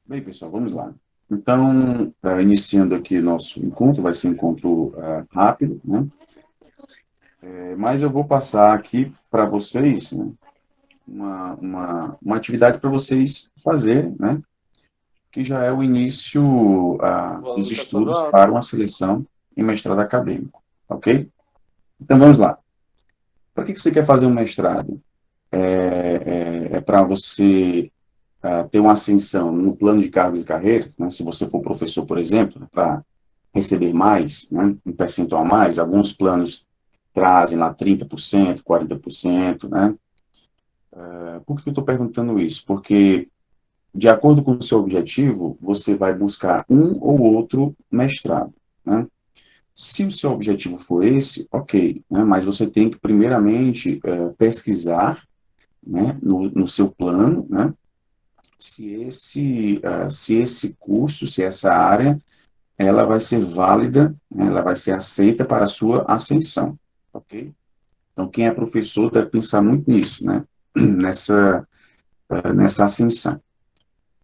Bem, pessoal, vamos lá. Então, iniciando aqui nosso encontro, vai ser um encontro rápido, né? Mas eu vou passar aqui para vocês, né, uma atividade para vocês fazerem, né? Que já é o início O dos volume tá todo estudos alto. para uma seleção em mestrado acadêmico, ok? Então, vamos lá. Para que você quer fazer um mestrado? É para você ter uma ascensão no plano de cargos e carreiras, né? Se você for professor, por exemplo, para receber mais, né? Um percentual a mais, alguns planos trazem lá 30%, 40%, né? Por que eu estou perguntando isso? Porque, de acordo com o seu objetivo, você vai buscar um ou outro mestrado, né? Se o seu objetivo for esse, ok, né? Mas você tem que, primeiramente, pesquisar, né? No seu plano, né? Se esse curso, se essa área, ela vai ser válida, né? Ela vai ser aceita para a sua ascensão, ok? Então, quem é professor deve pensar muito nisso, né? Nessa ascensão.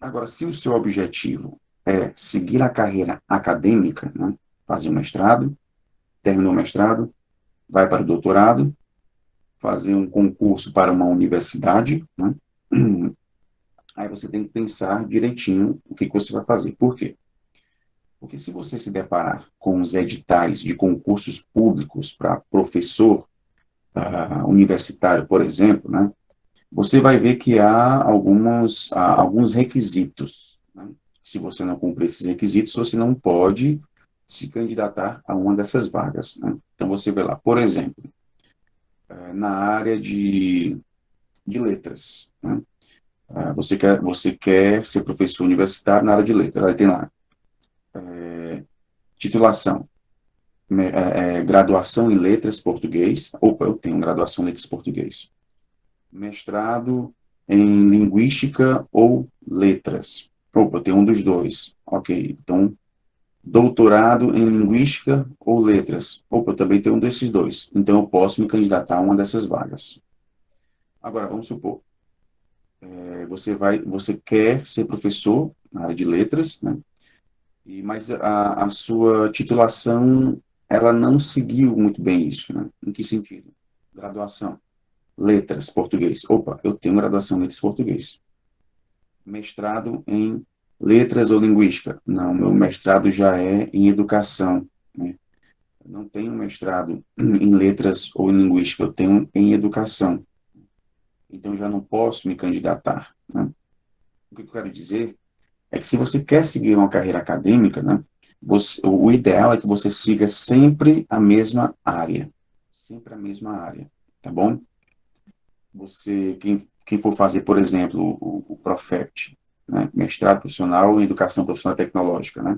Agora, se o seu objetivo é seguir a carreira acadêmica, né? Fazer um mestrado, terminou o mestrado, vai para o doutorado, fazer um concurso para uma universidade, né? Aí você tem que pensar direitinho o que você vai fazer. Por quê? Porque se você se deparar com os editais de concursos públicos para professor universitário, por exemplo, né? Você vai ver que há alguns requisitos, né? Se você não cumprir esses requisitos, você não pode se candidatar a uma dessas vagas, né? Então, você vê lá, por exemplo, na área de letras, né? Você quer ser professor universitário na área de letras, aí tem lá, titulação, graduação em letras português, opa, eu tenho graduação em letras português, mestrado em linguística ou letras. Opa, tem um dos dois. Ok, então, doutorado em linguística ou letras. Opa, eu também tenho um desses dois. Então, eu posso me candidatar a uma dessas vagas. Agora, vamos supor, você quer ser professor na área de letras, né? Mas a sua titulação, ela não seguiu muito bem isso, né? Em que sentido? Graduação, letras, português. Opa, eu tenho graduação em letras português. Mestrado em letras ou linguística? Não, meu mestrado já é em educação, né? Eu não tenho mestrado em letras ou em linguística, eu tenho em educação. Então, eu já não posso me candidatar, né? O que eu quero dizer é que se você quer seguir uma carreira acadêmica, né, o ideal é que você siga sempre a mesma área. Sempre a mesma área, tá bom? Quem for fazer, por exemplo, o Profet, né, mestrado profissional em educação profissional tecnológica, né,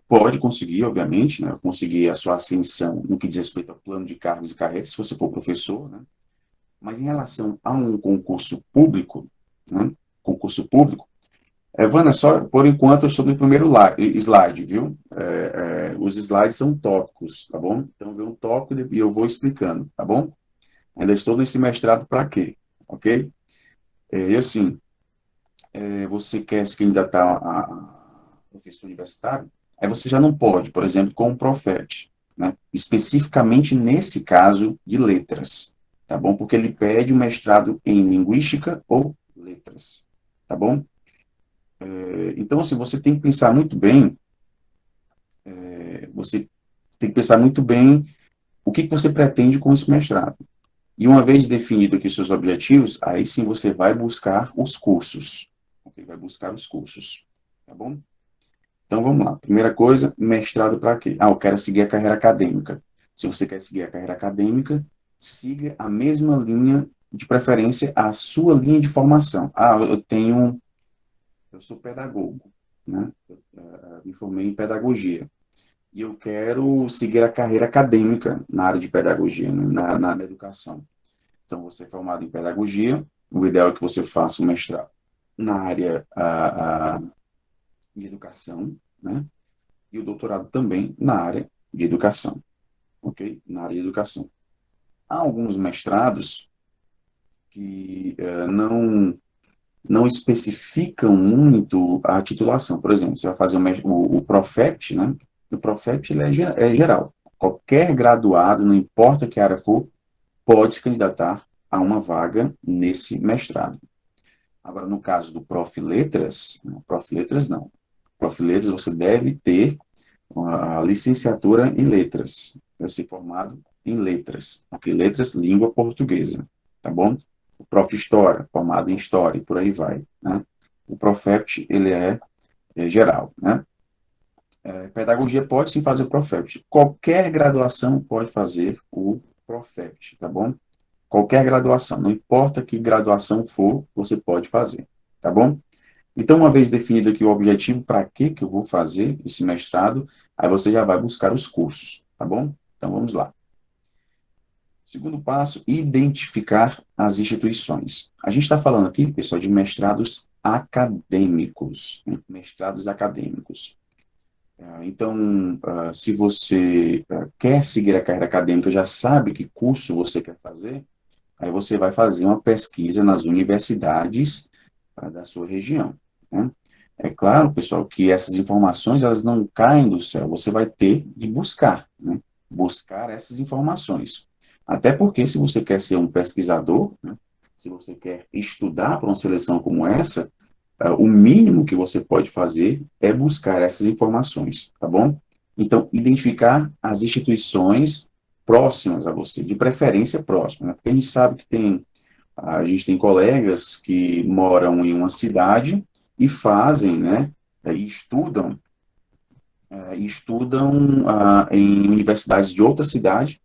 pode conseguir, obviamente, né, conseguir a sua ascensão no que diz respeito ao plano de cargos e carreiras, se você for professor, né, mas em relação a um concurso público, né, concurso público, Vana, só por enquanto eu estou no primeiro slide, viu? Os slides são tópicos, tá bom? Então, vê um tópico e eu vou explicando, tá bom? Ainda estou nesse mestrado para quê? Ok? E assim, você quer se candidatar a professor universitário? Aí você já não pode, por exemplo, com o Profet, né? Especificamente nesse caso de letras, tá bom? Porque ele pede um mestrado em linguística ou letras, tá bom? Então, assim, você tem que pensar muito bem, você tem que pensar muito bem o que que você pretende com esse mestrado. E uma vez definido aqui os seus objetivos, aí sim você vai buscar os cursos. Ok? Vai buscar os cursos. Tá bom? Então vamos lá. Primeira coisa, mestrado para quê? Eu quero seguir a carreira acadêmica. Se você quer seguir a carreira acadêmica, siga a mesma linha, de preferência, a sua linha de formação. Eu sou pedagogo, né? Eu me formei em pedagogia. E eu quero seguir a carreira acadêmica na área de pedagogia, né? Na educação. Então, você é formado em pedagogia, o ideal é que você faça um mestrado na área de educação, né? E o doutorado também na área de educação, ok? Na área de educação. Há alguns mestrados que não. não especificam muito a titulação. Por exemplo, você vai fazer o Profept, né? O Profept ele é geral. Qualquer graduado, não importa que área for, pode se candidatar a uma vaga nesse mestrado. Agora, no caso do Prof. Letras, Prof. Letras não. Prof. Letras você deve ter a licenciatura em Letras, deve ser formado em Letras, porque Letras, língua portuguesa, tá bom? O Prof. História, formado em História, e por aí vai, né? O Profept, ele é geral, né? Pedagogia pode sim fazer o Profept. Qualquer graduação pode fazer o Profept, tá bom? Qualquer graduação, não importa que graduação for, você pode fazer, tá bom? Então, uma vez definido aqui o objetivo, para que eu vou fazer esse mestrado, aí você já vai buscar os cursos, tá bom? Então, vamos lá. Segundo passo, identificar as instituições. A gente está falando aqui, pessoal, de mestrados acadêmicos, né? Mestrados acadêmicos. Então, se você quer seguir a carreira acadêmica, já sabe que curso você quer fazer, aí você vai fazer uma pesquisa nas universidades da sua região, né? É claro, pessoal, que essas informações elas não caem do céu, você vai ter de buscar, né? Buscar essas informações. Até porque se você quer ser um pesquisador, né? Se você quer estudar para uma seleção como essa, o mínimo que você pode fazer é buscar essas informações, tá bom? Então, identificar as instituições próximas a você, de preferência próximas, né? Porque a gente sabe que a gente tem colegas que moram em uma cidade e fazem, né, e estudam em universidades de outra cidade,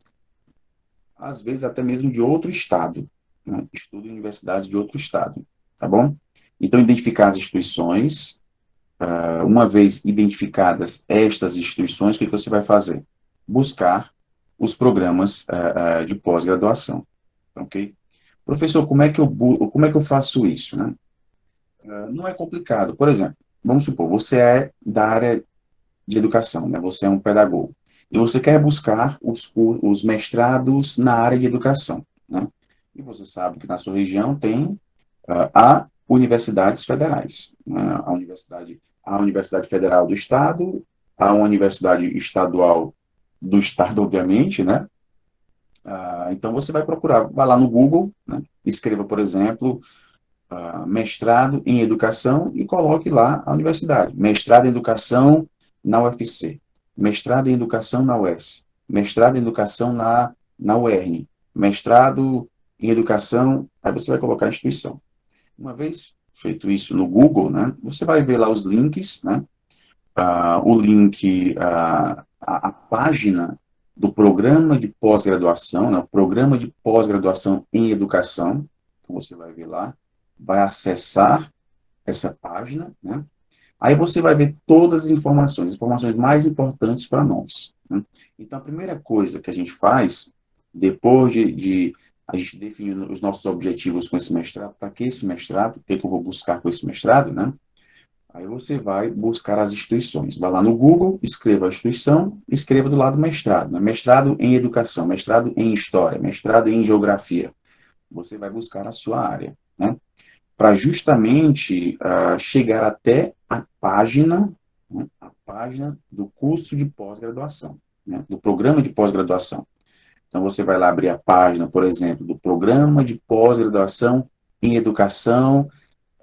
às vezes até mesmo de outro estado, né, estudam em universidades de outro estado, tá bom? Então, identificar as instituições, uma vez identificadas estas instituições, o que você vai fazer? Buscar os programas de pós-graduação, ok? Professor, como é que eu faço isso, né? Não é complicado. Por exemplo, vamos supor, você é da área de educação, né? Você é um pedagogo. E você quer buscar os mestrados na área de educação, né? E você sabe que na sua região tem há universidades federais, né? A Universidade Federal do Estado, a Universidade Estadual do Estado, obviamente, né? Então você vai procurar, vai lá no Google, né? Escreva, por exemplo, mestrado em educação e coloque lá a universidade. Mestrado em educação na UFC, mestrado em educação na UES, mestrado em educação na UERN, mestrado em educação, aí você vai colocar a instituição. Uma vez feito isso no Google, né, você vai ver lá os links, né, o link, a página do programa de pós-graduação, né, o programa de pós-graduação em educação, então você vai ver lá, vai acessar essa página, né? Aí você vai ver todas as informações mais importantes para nós, né? Então, a primeira coisa que a gente faz, depois de a gente definir os nossos objetivos com esse mestrado, para que esse mestrado, o que eu vou buscar com esse mestrado, né? Aí você vai buscar as instituições. Vai lá no Google, escreva a instituição, escreva do lado mestrado, né? Mestrado em educação, mestrado em história, mestrado em geografia. Você vai buscar a sua área, né? Para justamente chegar até né, a página do curso de pós-graduação, né, do programa de pós-graduação. Então, você vai lá abrir a página, por exemplo, do programa de pós-graduação em educação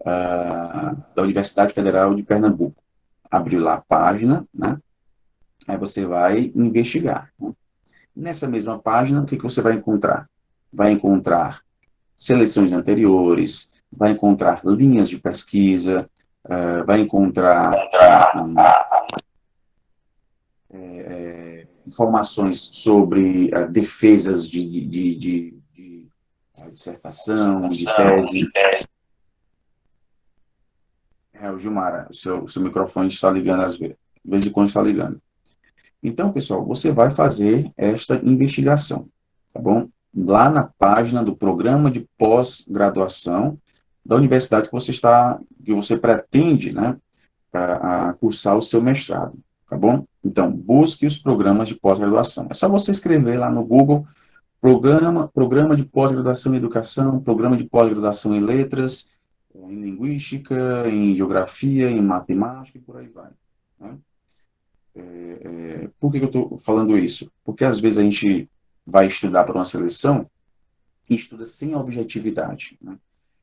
da Universidade Federal de Pernambuco. Abriu lá a página, né? Aí você vai investigar, né? Nessa mesma página, o que você vai encontrar? Vai encontrar seleções anteriores, vai encontrar linhas de pesquisa, vai encontrar informações sobre defesas de dissertação, de tese. O Gilmar, o seu microfone está ligando às vezes, de vez em quando está ligando. Então, pessoal, você vai fazer esta investigação, tá bom? Lá na página do programa de pós-graduação da universidade que você pretende, né, a cursar o seu mestrado, tá bom? Então, busque os programas de pós-graduação. É só você escrever lá no Google, programa de pós-graduação em educação, programa de pós-graduação em letras, em linguística, em geografia, em matemática e por aí vai, né? Por que que eu estou falando isso? Porque às vezes a gente vai estudar para uma seleção e estuda sem objetividade, né?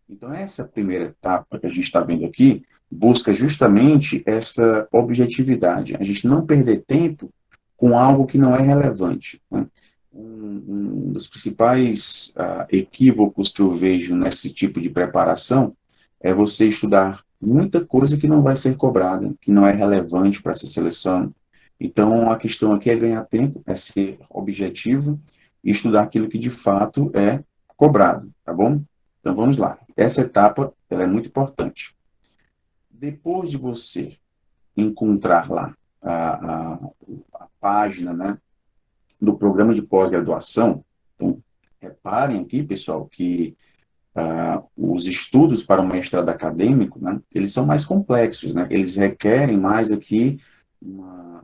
Então, essa primeira etapa que a gente está vendo aqui busca justamente essa objetividade, a gente não perder tempo com algo que não é relevante, né? Um dos principais equívocos que eu vejo nesse tipo de preparação é você estudar muita coisa que não vai ser cobrada, que não é relevante para essa seleção. Então, a questão aqui é ganhar tempo, é ser objetivo e estudar aquilo que de fato é cobrado, tá bom? Então, vamos lá. Essa etapa, ela é muito importante. Depois de você encontrar lá a página, né, do programa de pós-graduação, então, reparem aqui, pessoal, que os estudos para o mestrado acadêmico, né, eles são mais complexos, né? Eles requerem mais aqui uma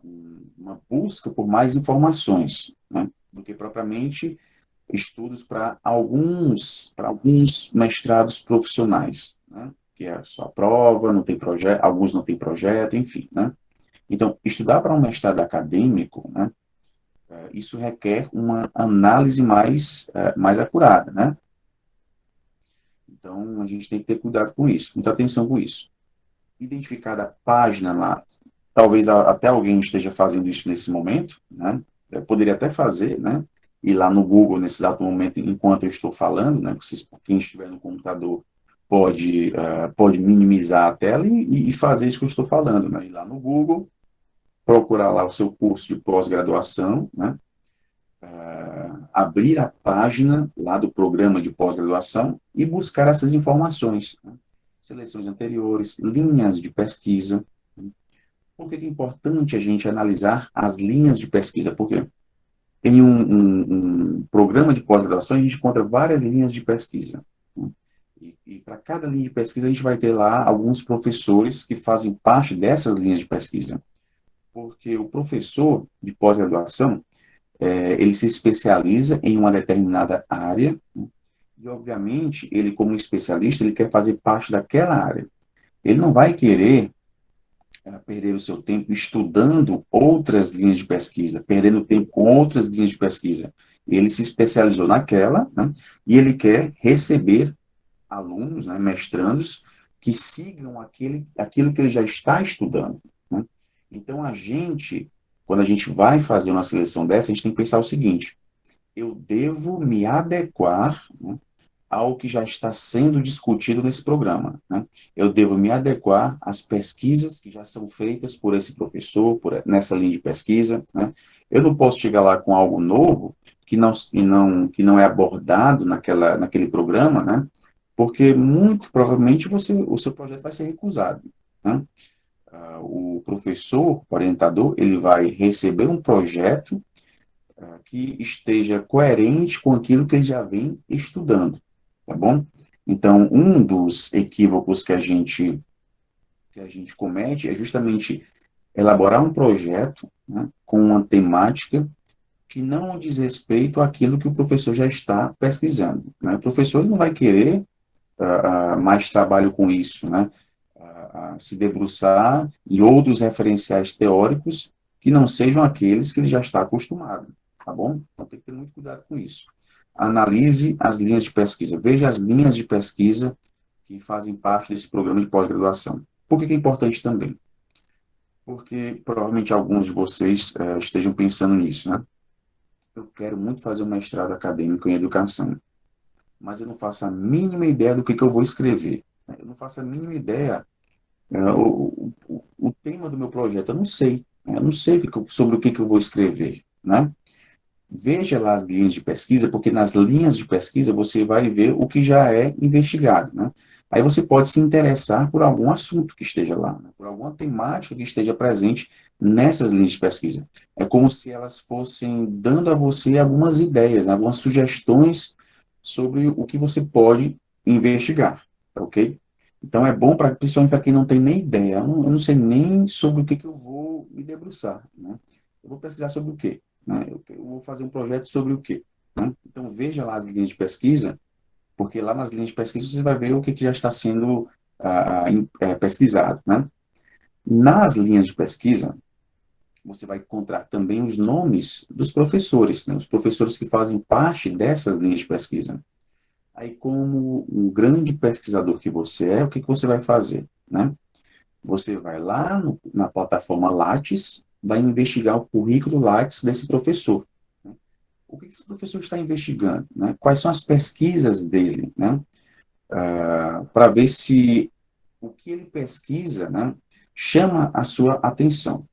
busca por mais informações, né, do que propriamente estudos para alguns mestrados profissionais, né, que é só prova, não tem projeto, alguns não têm projeto, enfim, né? Então, estudar para um mestrado acadêmico, né, isso requer uma análise mais acurada, né? Então, a gente tem que ter cuidado com isso, muita atenção com isso. Identificada a página lá, talvez até alguém esteja fazendo isso nesse momento, né? Eu poderia até fazer, né? Ir lá no Google nesse exato momento, enquanto eu estou falando, né? Quem estiver no computador pode minimizar a tela e fazer isso que eu estou falando, né? Ir lá no Google, procurar lá o seu curso de pós-graduação, né? Abrir a página lá do programa de pós-graduação e buscar essas informações, né? Seleções anteriores, linhas de pesquisa. Por que é importante a gente analisar as linhas de pesquisa? Porque em um programa de pós-graduação a gente encontra várias linhas de pesquisa, né? E para cada linha de pesquisa a gente vai ter lá alguns professores que fazem parte dessas linhas de pesquisa. Porque o professor de pós-graduação, ele se especializa em uma determinada área, né? E, obviamente, ele, como especialista, ele quer fazer parte daquela área. Ele não vai querer perder o seu tempo estudando outras linhas de pesquisa, perdendo tempo com outras linhas de pesquisa. Ele se especializou naquela, né? E ele quer receber alunos, né, mestrandos, que sigam aquilo que ele já está estudando, né? Então, quando a gente vai fazer uma seleção dessa, a gente tem que pensar o seguinte: eu devo me adequar, né, ao que já está sendo discutido nesse programa, né? Eu devo me adequar às pesquisas que já são feitas por esse professor, nessa linha de pesquisa, né? Eu não posso chegar lá com algo novo que não é abordado naquele programa, né? Porque muito provavelmente o seu projeto vai ser recusado, né? O professor, orientador, ele vai receber um projeto que esteja coerente com aquilo que ele já vem estudando, tá bom? Então, um dos equívocos que a gente comete é justamente elaborar um projeto, né, com uma temática que não diz respeito àquilo que o professor já está pesquisando, né? O professor não vai querer mais trabalho com isso, né? Se debruçar em outros referenciais teóricos que não sejam aqueles que ele já está acostumado, tá bom? Então tem que ter muito cuidado com isso. Analise as linhas de pesquisa, veja as linhas de pesquisa que fazem parte desse programa de pós-graduação. Por que que é importante também? Porque provavelmente alguns de vocês estejam pensando nisso, né? Eu quero muito fazer um mestrado acadêmico em educação, mas eu não faço a mínima ideia do que eu vou escrever. Eu não faço a mínima ideia o tema do meu projeto, eu não sei, né? Eu não sei sobre o que eu vou escrever, né? Veja lá as linhas de pesquisa, porque nas linhas de pesquisa você vai ver o que já é investigado, né? Aí você pode se interessar por algum assunto que esteja lá, né? Por alguma temática que esteja presente nessas linhas de pesquisa. É como se elas fossem dando a você algumas ideias, né? Algumas sugestões sobre o que você pode investigar, tá ok? Então é bom, principalmente para quem não tem nem ideia. Eu não sei nem sobre o que eu vou me debruçar, né? Eu vou pesquisar sobre o quê, né? Eu vou fazer um projeto sobre o quê, né? Então veja lá as linhas de pesquisa, porque lá nas linhas de pesquisa você vai ver o que já está sendo pesquisado, né? Nas linhas de pesquisa, você vai encontrar também os nomes dos professores, né? Os professores que fazem parte dessas linhas de pesquisa. Aí, como um grande pesquisador que você é, o que você vai fazer, né? Você vai lá na plataforma Lattes, vai investigar o currículo Lattes desse professor, né? O que esse professor está investigando, né? Quais são as pesquisas dele, né? Para ver se o que ele pesquisa, né, chama a sua atenção,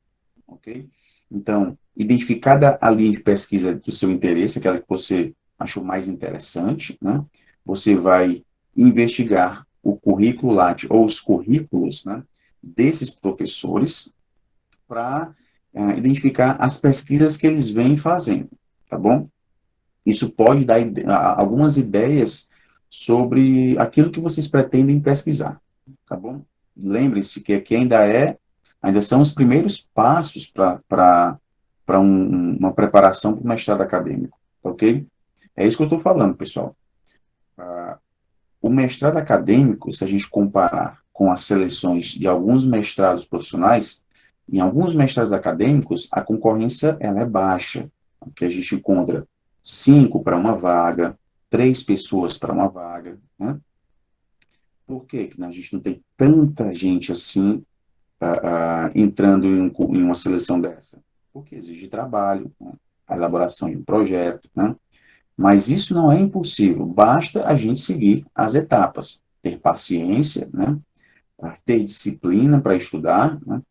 ok? Então, identificada a linha de pesquisa do seu interesse, aquela que você achou mais interessante, né, você vai investigar o currículo Lattes ou os currículos, né, desses professores para identificar as pesquisas que eles vêm fazendo, tá bom? Isso pode dar algumas ideias sobre aquilo que vocês pretendem pesquisar, tá bom? Lembre-se que aqui ainda são os primeiros passos para uma preparação para o mestrado acadêmico, tá ok? É isso que eu estou falando, pessoal. O mestrado acadêmico, se a gente comparar com as seleções de alguns mestrados profissionais, em alguns mestrados acadêmicos, a concorrência ela é baixa, que a gente encontra 5 para uma vaga, 3 pessoas para uma vaga, né? Por que a gente não tem tanta gente assim entrando em uma seleção dessa? Porque exige trabalho, né? A elaboração de um projeto, né? Mas isso não é impossível, basta a gente seguir as etapas, ter paciência, né? Ter disciplina para estudar, né?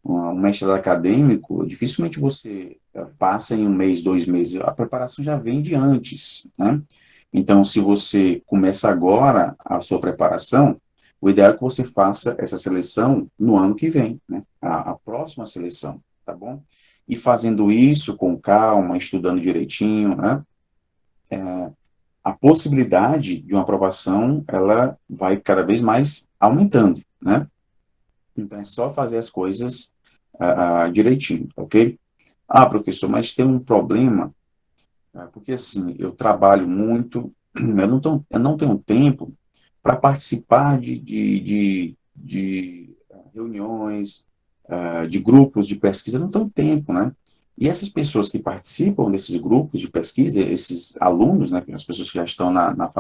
Um mestrado acadêmico, dificilmente você passa em um mês, 2 meses, a preparação já vem de antes, né? Então, se você começa agora a sua preparação, o ideal é que você faça essa seleção no ano que vem, né? A próxima seleção, tá bom? E fazendo isso com calma, estudando direitinho, né? A possibilidade de uma aprovação, ela vai cada vez mais aumentando, né? Então, é só fazer as coisas direitinho, ok? Ah, professor, mas tem um problema, porque assim, eu trabalho muito, eu não tenho tempo para participar de reuniões, de grupos de pesquisa, eu não tenho tempo, né? E essas pessoas que participam desses grupos de pesquisa, esses alunos, né, as pessoas que já estão na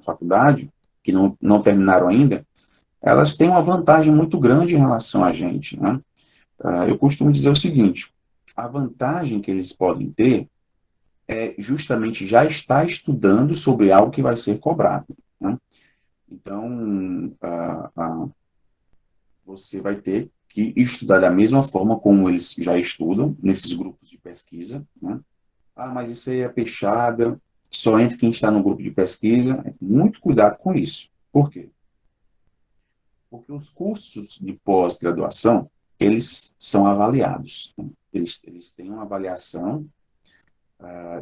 faculdade, que não terminaram ainda, elas têm uma vantagem muito grande em relação a gente, né? Eu costumo dizer o seguinte: a vantagem que eles podem ter é justamente já estar estudando sobre algo que vai ser cobrado, né? Então, você vai ter que estudar da mesma forma como eles já estudam nesses grupos de pesquisa, né? Ah, mas isso aí é peixada, só entra quem está no grupo de pesquisa. Muito cuidado com isso. Por quê? Porque os cursos de pós-graduação, eles são avaliados, né? Eles têm uma avaliação,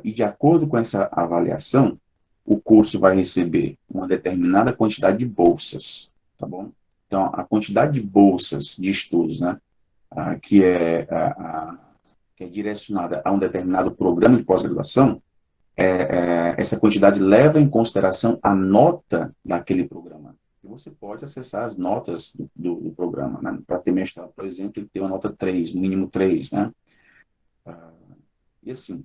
e de acordo com essa avaliação, o curso vai receber uma determinada quantidade de bolsas, tá bom? Então, a quantidade de bolsas de estudos, né, que que é direcionada a um determinado programa de pós-graduação, essa quantidade leva em consideração a nota daquele programa. E você pode acessar as notas do programa, né? Para ter mestrado, por exemplo, tem que ter uma nota 3, mínimo 3, né? E assim,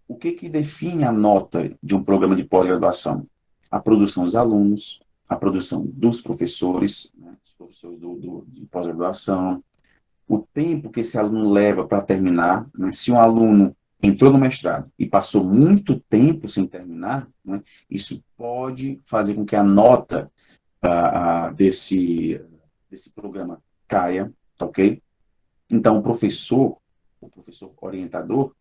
o que define a nota de um programa de pós-graduação? A produção dos alunos, a produção dos professores, né? Os professores de pós-graduação, o tempo que esse aluno leva para terminar, né? Se um aluno entrou no mestrado e passou muito tempo sem terminar, né? Isso pode fazer com que a nota desse programa caia, ok? Então, o professor orientador,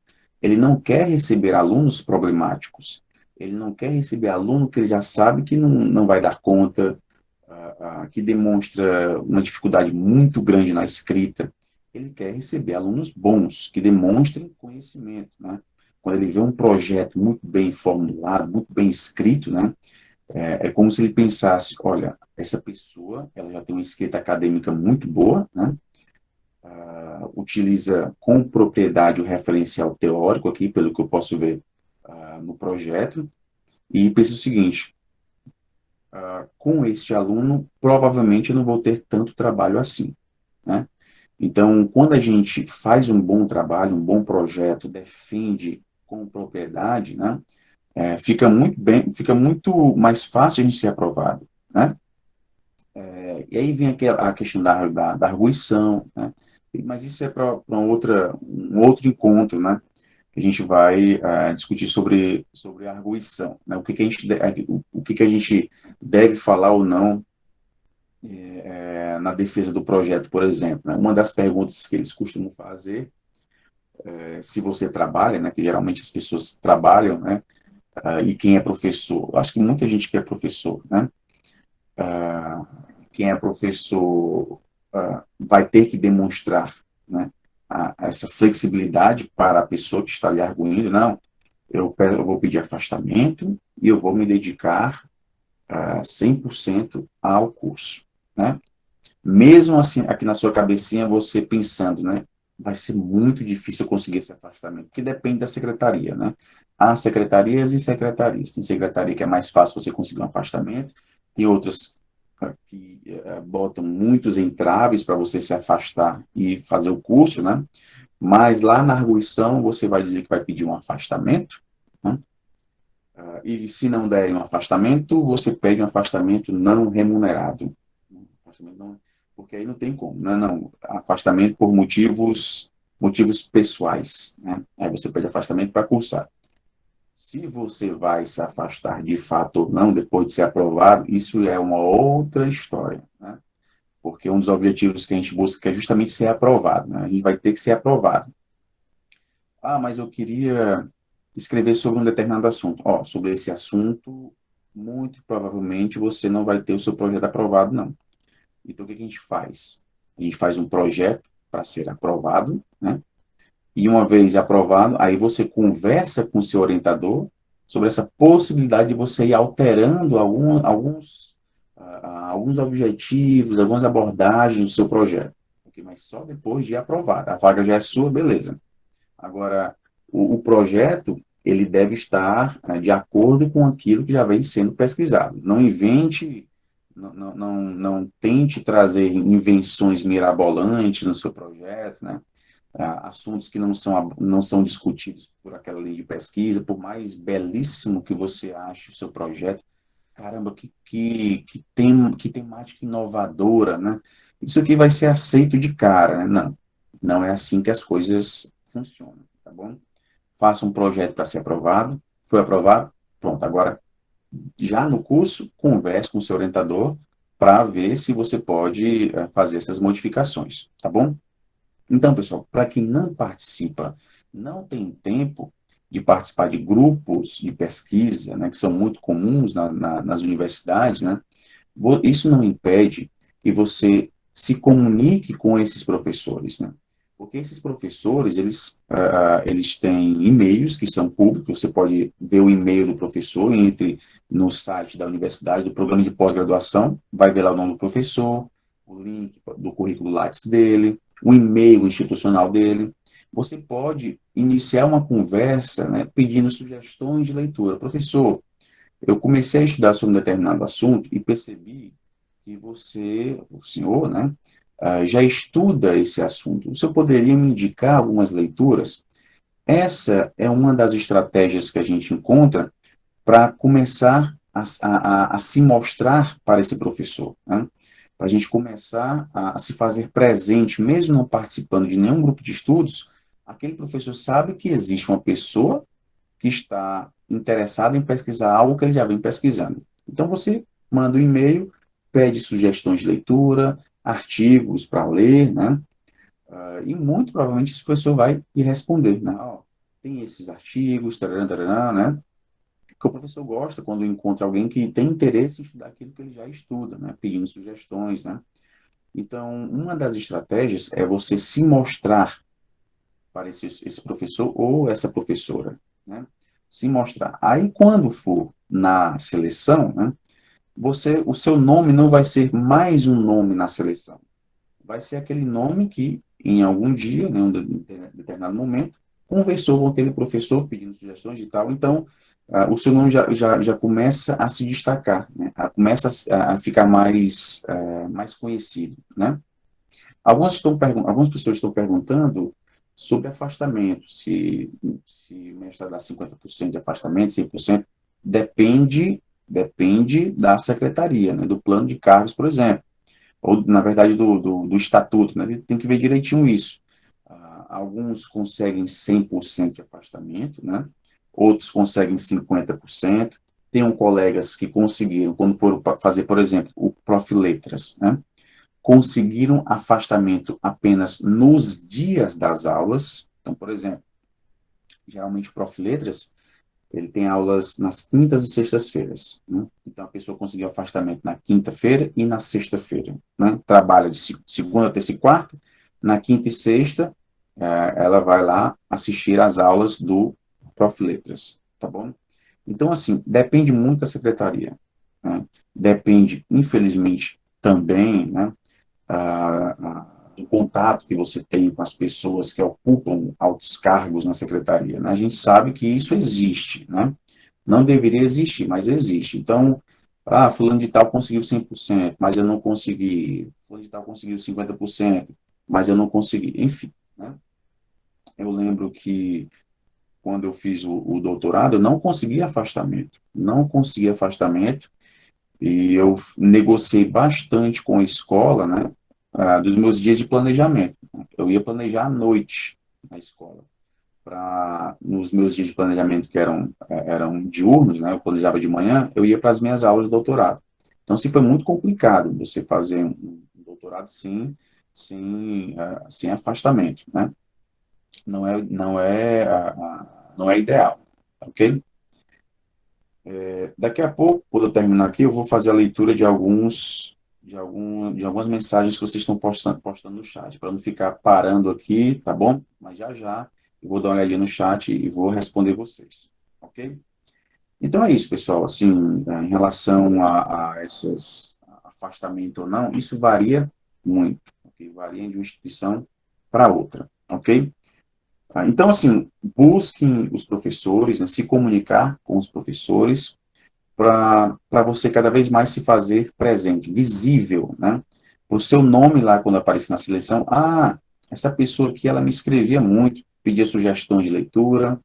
ele não quer receber alunos problemáticos, ele não quer receber aluno que ele já sabe que não vai dar conta, que demonstra uma dificuldade muito grande na escrita. Ele quer receber alunos bons, que demonstrem conhecimento, né? Quando ele vê um projeto muito bem formulado, muito bem escrito, né? É como se ele pensasse, olha, essa pessoa, ela já tem uma escrita acadêmica muito boa, né? Utiliza com propriedade o referencial teórico aqui, pelo que eu posso ver no projeto, e pensa o seguinte: com este aluno, provavelmente eu não vou ter tanto trabalho assim, né? Então, quando a gente faz um bom trabalho, um bom projeto, defende com propriedade, né? Fica muito bem, fica muito mais fácil a gente ser aprovado, né? E aí vem a questão da arguição, né? Mas isso é para um outro encontro, né? Que a gente vai discutir sobre a arguição, né? O que que a gente deve falar ou não na defesa do projeto, por exemplo, né? Uma das perguntas que eles costumam fazer, se você trabalha, né? Que geralmente as pessoas trabalham, né? E quem é professor, acho que muita gente que é professor, né? Quem é professor vai ter que demonstrar, né, essa flexibilidade para a pessoa que está lhe arguindo. Não, eu vou pedir afastamento e eu vou me dedicar 100% ao curso, né? Mesmo assim, aqui na sua cabecinha, você pensando, né? Vai ser muito difícil eu conseguir esse afastamento, porque depende da secretaria, né? Há secretarias e secretarias. Tem secretaria que é mais fácil você conseguir um afastamento, tem outras que botam muitos entraves para você se afastar e fazer o curso, né? Mas lá na arguição, você vai dizer que vai pedir um afastamento, né? E se não der um afastamento, você pede um afastamento não remunerado. Porque aí não tem como, né? Não, afastamento por motivos pessoais, né? Aí você pede afastamento para cursar. Se você vai se afastar de fato ou não, depois de ser aprovado, isso é uma outra história, né? Porque um dos objetivos que a gente busca é justamente ser aprovado, né? A gente vai ter que ser aprovado. Ah, mas eu queria escrever sobre um determinado assunto. Ó, sobre esse assunto, muito provavelmente você não vai ter o seu projeto aprovado, não. Então, o que a gente faz? A gente faz um projeto para ser aprovado, né? E uma vez aprovado, aí você conversa com o seu orientador sobre essa possibilidade de você ir alterando alguns objetivos, algumas abordagens do seu projeto. Mas só depois de aprovado. A vaga já é sua, beleza. Agora, o projeto, ele deve estar de acordo com aquilo que já vem sendo pesquisado. Não invente, não tente trazer invenções mirabolantes no seu projeto, né? Assuntos que não são discutidos por aquela linha de pesquisa, por mais belíssimo que você ache o seu projeto. Caramba, que temática inovadora, né? Isso aqui vai ser aceito de cara, né? Não, não é assim que as coisas funcionam, tá bom? Faça um projeto para ser aprovado, foi aprovado, pronto, agora já no curso, converse com o seu orientador para ver se você pode fazer essas modificações, tá bom? Então, pessoal, para quem não participa, não tem tempo de participar de grupos de pesquisa, né, que são muito comuns nas universidades, né, isso não impede que você se comunique com esses professores, né? Porque esses professores, eles têm e-mails que são públicos, você pode ver o e-mail do professor, entre no site da universidade, do programa de pós-graduação, vai ver lá o nome do professor, o link do currículo Lattes dele, o e-mail institucional dele. Você pode iniciar uma conversa, né, pedindo sugestões de leitura. Professor, eu comecei a estudar sobre um determinado assunto e percebi que você, o senhor, né, já estuda esse assunto. O senhor poderia me indicar algumas leituras? Essa é uma das estratégias que a gente encontra para começar a se mostrar para esse professor, né? Para a gente começar a se fazer presente, mesmo não participando de nenhum grupo de estudos, aquele professor sabe que existe uma pessoa que está interessado em pesquisar algo que ele já vem pesquisando. Então, você manda um e-mail, pede sugestões de leitura, artigos para ler, né? E muito provavelmente esse professor vai lhe responder, né? Ó, tem esses artigos, tarará, tarará, né? Porque o professor gosta quando encontra alguém que tem interesse em estudar aquilo que ele já estuda, né? Pedindo sugestões, né? Então, uma das estratégias é você se mostrar para esse professor ou essa professora, né? Se mostrar. Aí, quando for na seleção, né, o seu nome não vai ser mais um nome na seleção. Vai ser aquele nome que, em algum dia, né, em um determinado momento, conversou com aquele professor pedindo sugestões e tal. Então, o seu nome já começa a se destacar, né? Começa a ficar mais conhecido, né? Algumas pessoas estão perguntando sobre afastamento, se o mestrado dá 50% de afastamento, 100%, depende da secretaria, né? Do plano de cargos, por exemplo, ou, na verdade, do estatuto, né? Tem que ver direitinho isso. Alguns conseguem 100% de afastamento, né? Outros conseguem 50%. Tenho colegas que conseguiram, quando foram fazer, por exemplo, o Profiletras, né? Conseguiram afastamento apenas nos dias das aulas. Então, por exemplo, geralmente o Profiletras, ele tem aulas nas quintas e sextas-feiras, né? Então, a pessoa conseguiu afastamento na quinta-feira e na sexta-feira, né? Trabalha de segunda, terça e quarta. Na quinta e sexta, ela vai lá assistir às aulas do Profiletras, tá bom? Então, assim, depende muito da secretaria, né? Depende, infelizmente, também, né, do contato que você tem com as pessoas que ocupam altos cargos na secretaria, né? A gente sabe que isso existe, né? Não deveria existir, mas existe. Então, fulano de tal conseguiu 100%, mas eu não consegui. Fulano de tal conseguiu 50%, mas eu não consegui. Enfim, né? Eu lembro que quando eu fiz o doutorado, eu não consegui afastamento. Não consegui afastamento, e eu negociei bastante com a escola, né, dos meus dias de planejamento. Eu ia planejar à noite na escola. Nos meus dias de planejamento, que eram diurnos, né, eu planejava de manhã, eu ia para as minhas aulas de doutorado. Então, assim, foi muito complicado você fazer um doutorado sem afastamento, né? Não é ideal, ok? Daqui a pouco, quando eu terminar aqui, eu vou fazer a leitura de algumas mensagens que vocês estão postando no chat, para não ficar parando aqui, tá bom? Mas já já eu vou dar uma olhadinha no chat e vou responder vocês, ok? Então é isso, pessoal. Assim, em relação a esses afastamento ou não, isso varia muito, ok? Varia de uma instituição para outra, ok? Então, assim, busquem os professores, né, se comunicar com os professores, para você cada vez mais se fazer presente, visível, né? O seu nome lá, quando aparecer na seleção, essa pessoa aqui, ela me escrevia muito, pedia sugestões de leitura,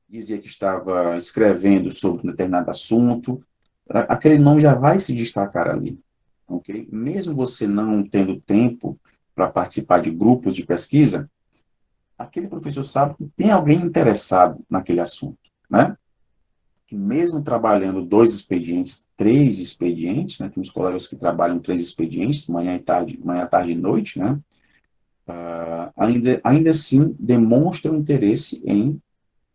dizia que estava escrevendo sobre um determinado assunto, aquele nome já vai se destacar ali, ok? Mesmo você não tendo tempo para participar de grupos de pesquisa, aquele professor sabe que tem alguém interessado naquele assunto, né? Que mesmo trabalhando 2 expedientes, 3 expedientes, né? Temos colegas que trabalham 3 expedientes, manhã, tarde e noite, né? Ainda assim demonstram interesse em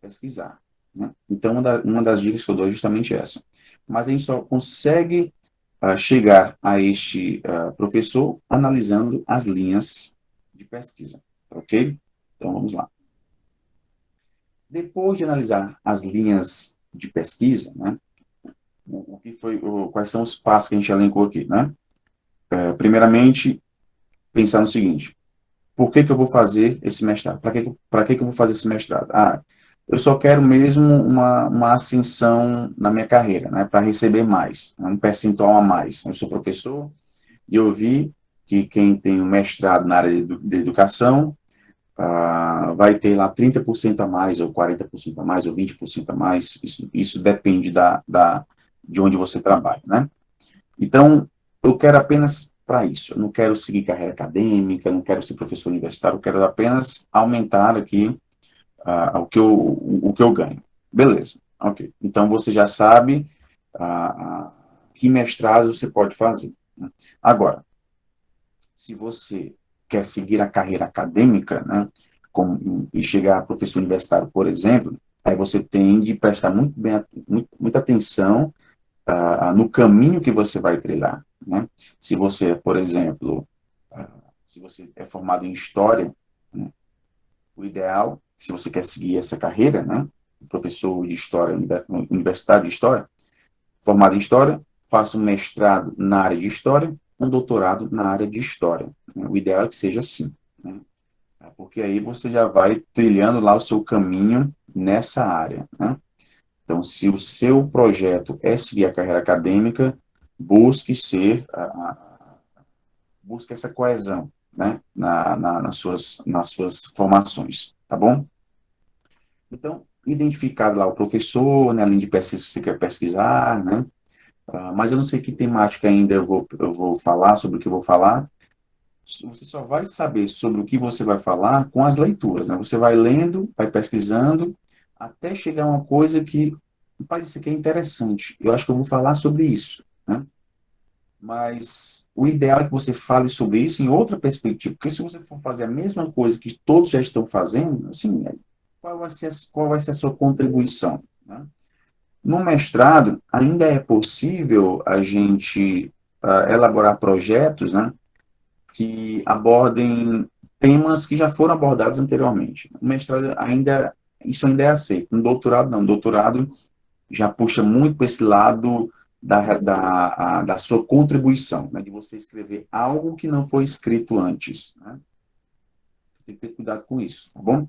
pesquisar, né? Então, uma das dicas que eu dou é justamente essa. Mas a gente só consegue chegar a este professor analisando as linhas de pesquisa, ok? Então, vamos lá. Depois de analisar as linhas de pesquisa, né, quais são os passos que a gente elencou aqui, né? Primeiramente, pensar no seguinte: por que eu vou fazer esse mestrado? Para que eu vou fazer esse mestrado? Eu só quero mesmo uma ascensão na minha carreira, né? Para receber mais, né, um percentual a mais. Eu sou professor e eu vi que quem tem um mestrado na área de educação vai ter lá 30% a mais, ou 40% a mais, ou 20% a mais. Isso depende de onde você trabalha, né? Então, eu quero apenas para isso. Eu não quero seguir carreira acadêmica, não quero ser professor universitário, eu quero apenas aumentar aqui o que eu ganho. Beleza, ok. Então, você já sabe que mestrado você pode fazer, né? Agora, se você quer seguir a carreira acadêmica, né, e chegar a professor universitário, por exemplo, aí você tem de prestar muita atenção no caminho que você vai trilhar, né? Se você, por exemplo, se você é formado em História, né, o ideal, se você quer seguir essa carreira, né, professor de História, universitário de História, formado em História, faça um mestrado na área de História, um doutorado na área de História, né? O ideal é que seja assim, né? Porque aí você já vai trilhando lá o seu caminho nessa área, né? Então, se o seu projeto é seguir a carreira acadêmica, busque busque essa coesão, né, nas suas formações, tá bom? Então, identificado lá o professor, né, a linha de pesquisa que você quer pesquisar, né, mas eu não sei que temática ainda eu vou falar, sobre o que eu vou falar. Você só vai saber sobre o que você vai falar com as leituras, né? Você vai lendo, vai pesquisando, até chegar a uma coisa que, rapaz, isso aqui é interessante. Eu acho que eu vou falar sobre isso, né? Mas o ideal é que você fale sobre isso em outra perspectiva, porque se você for fazer a mesma coisa que todos já estão fazendo, assim, qual vai ser a sua contribuição, né? No mestrado, ainda é possível a gente elaborar projetos, né, que abordem temas que já foram abordados anteriormente. O mestrado ainda, isso ainda é aceito. No doutorado, não. O doutorado já puxa muito para esse lado da sua contribuição, né, de você escrever algo que não foi escrito antes, né? Tem que ter cuidado com isso, tá bom?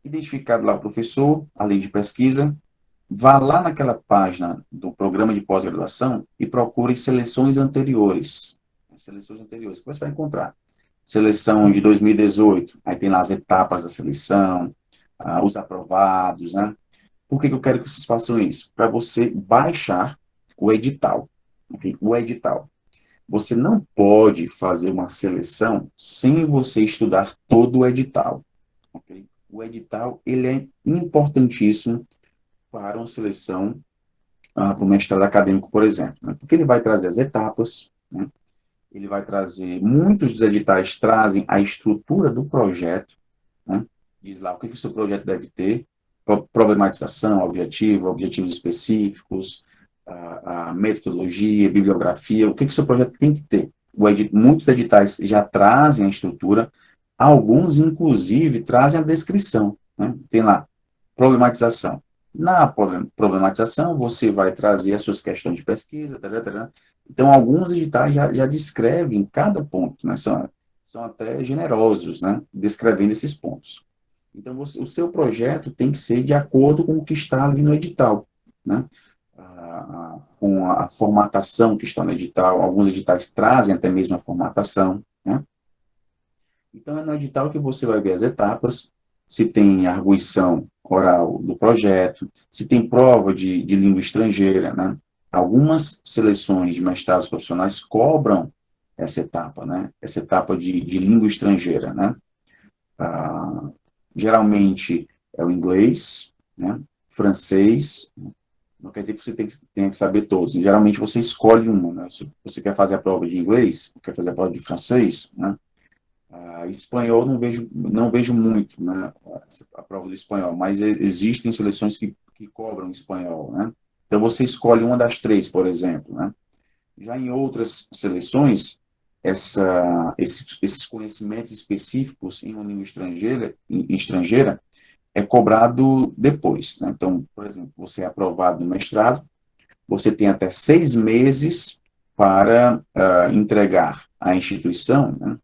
Identificado lá o professor, a lei de pesquisa, vá lá naquela página do programa de pós-graduação e procure seleções anteriores. Seleções anteriores, que você vai encontrar. Seleção de 2018, aí tem lá as etapas da seleção, os aprovados, né? Por que eu quero que vocês façam isso? Para você baixar o edital. Okay? O edital. Você não pode fazer uma seleção sem você estudar todo o edital. Okay? O edital, ele é importantíssimo para uma seleção, para o mestrado acadêmico, por exemplo, né? Porque ele vai trazer as etapas, né? Ele vai trazer, muitos dos editais trazem a estrutura do projeto, né? Diz lá o que o seu projeto deve ter, problematização, objetivo, objetivos específicos, a metodologia, bibliografia, o que o seu projeto tem que ter. Muitos editais já trazem a estrutura, alguns, inclusive, trazem a descrição, né? Tem lá, problematização. Na problematização, você vai trazer as suas questões de pesquisa, tará, tará. Então, alguns editais já descrevem cada ponto, né? São até generosos, né? Descrevendo esses pontos. Então, o seu projeto tem que ser de acordo com o que está ali no edital, né? Com a formatação que está no edital. Alguns editais trazem até mesmo a formatação, né? Então, é no edital que você vai ver as etapas, se tem arguição oral do projeto, se tem prova de língua estrangeira, né? Algumas seleções de mestrados profissionais cobram essa etapa, né? Essa etapa de língua estrangeira, né? Ah, geralmente é o inglês, né? Francês, não quer dizer que você tenha que saber todos. Geralmente você escolhe uma, né? Se você quer fazer a prova de inglês, quer fazer a prova de francês, né? Espanhol não vejo muito, né, a prova do espanhol, mas existem seleções que cobram espanhol, né? Então você escolhe uma das três, por exemplo, né? Já em outras seleções, esses conhecimentos específicos em uma língua estrangeira é cobrado depois, né? Então, por exemplo, você é aprovado no mestrado, você tem até 6 meses para entregar à instituição, né,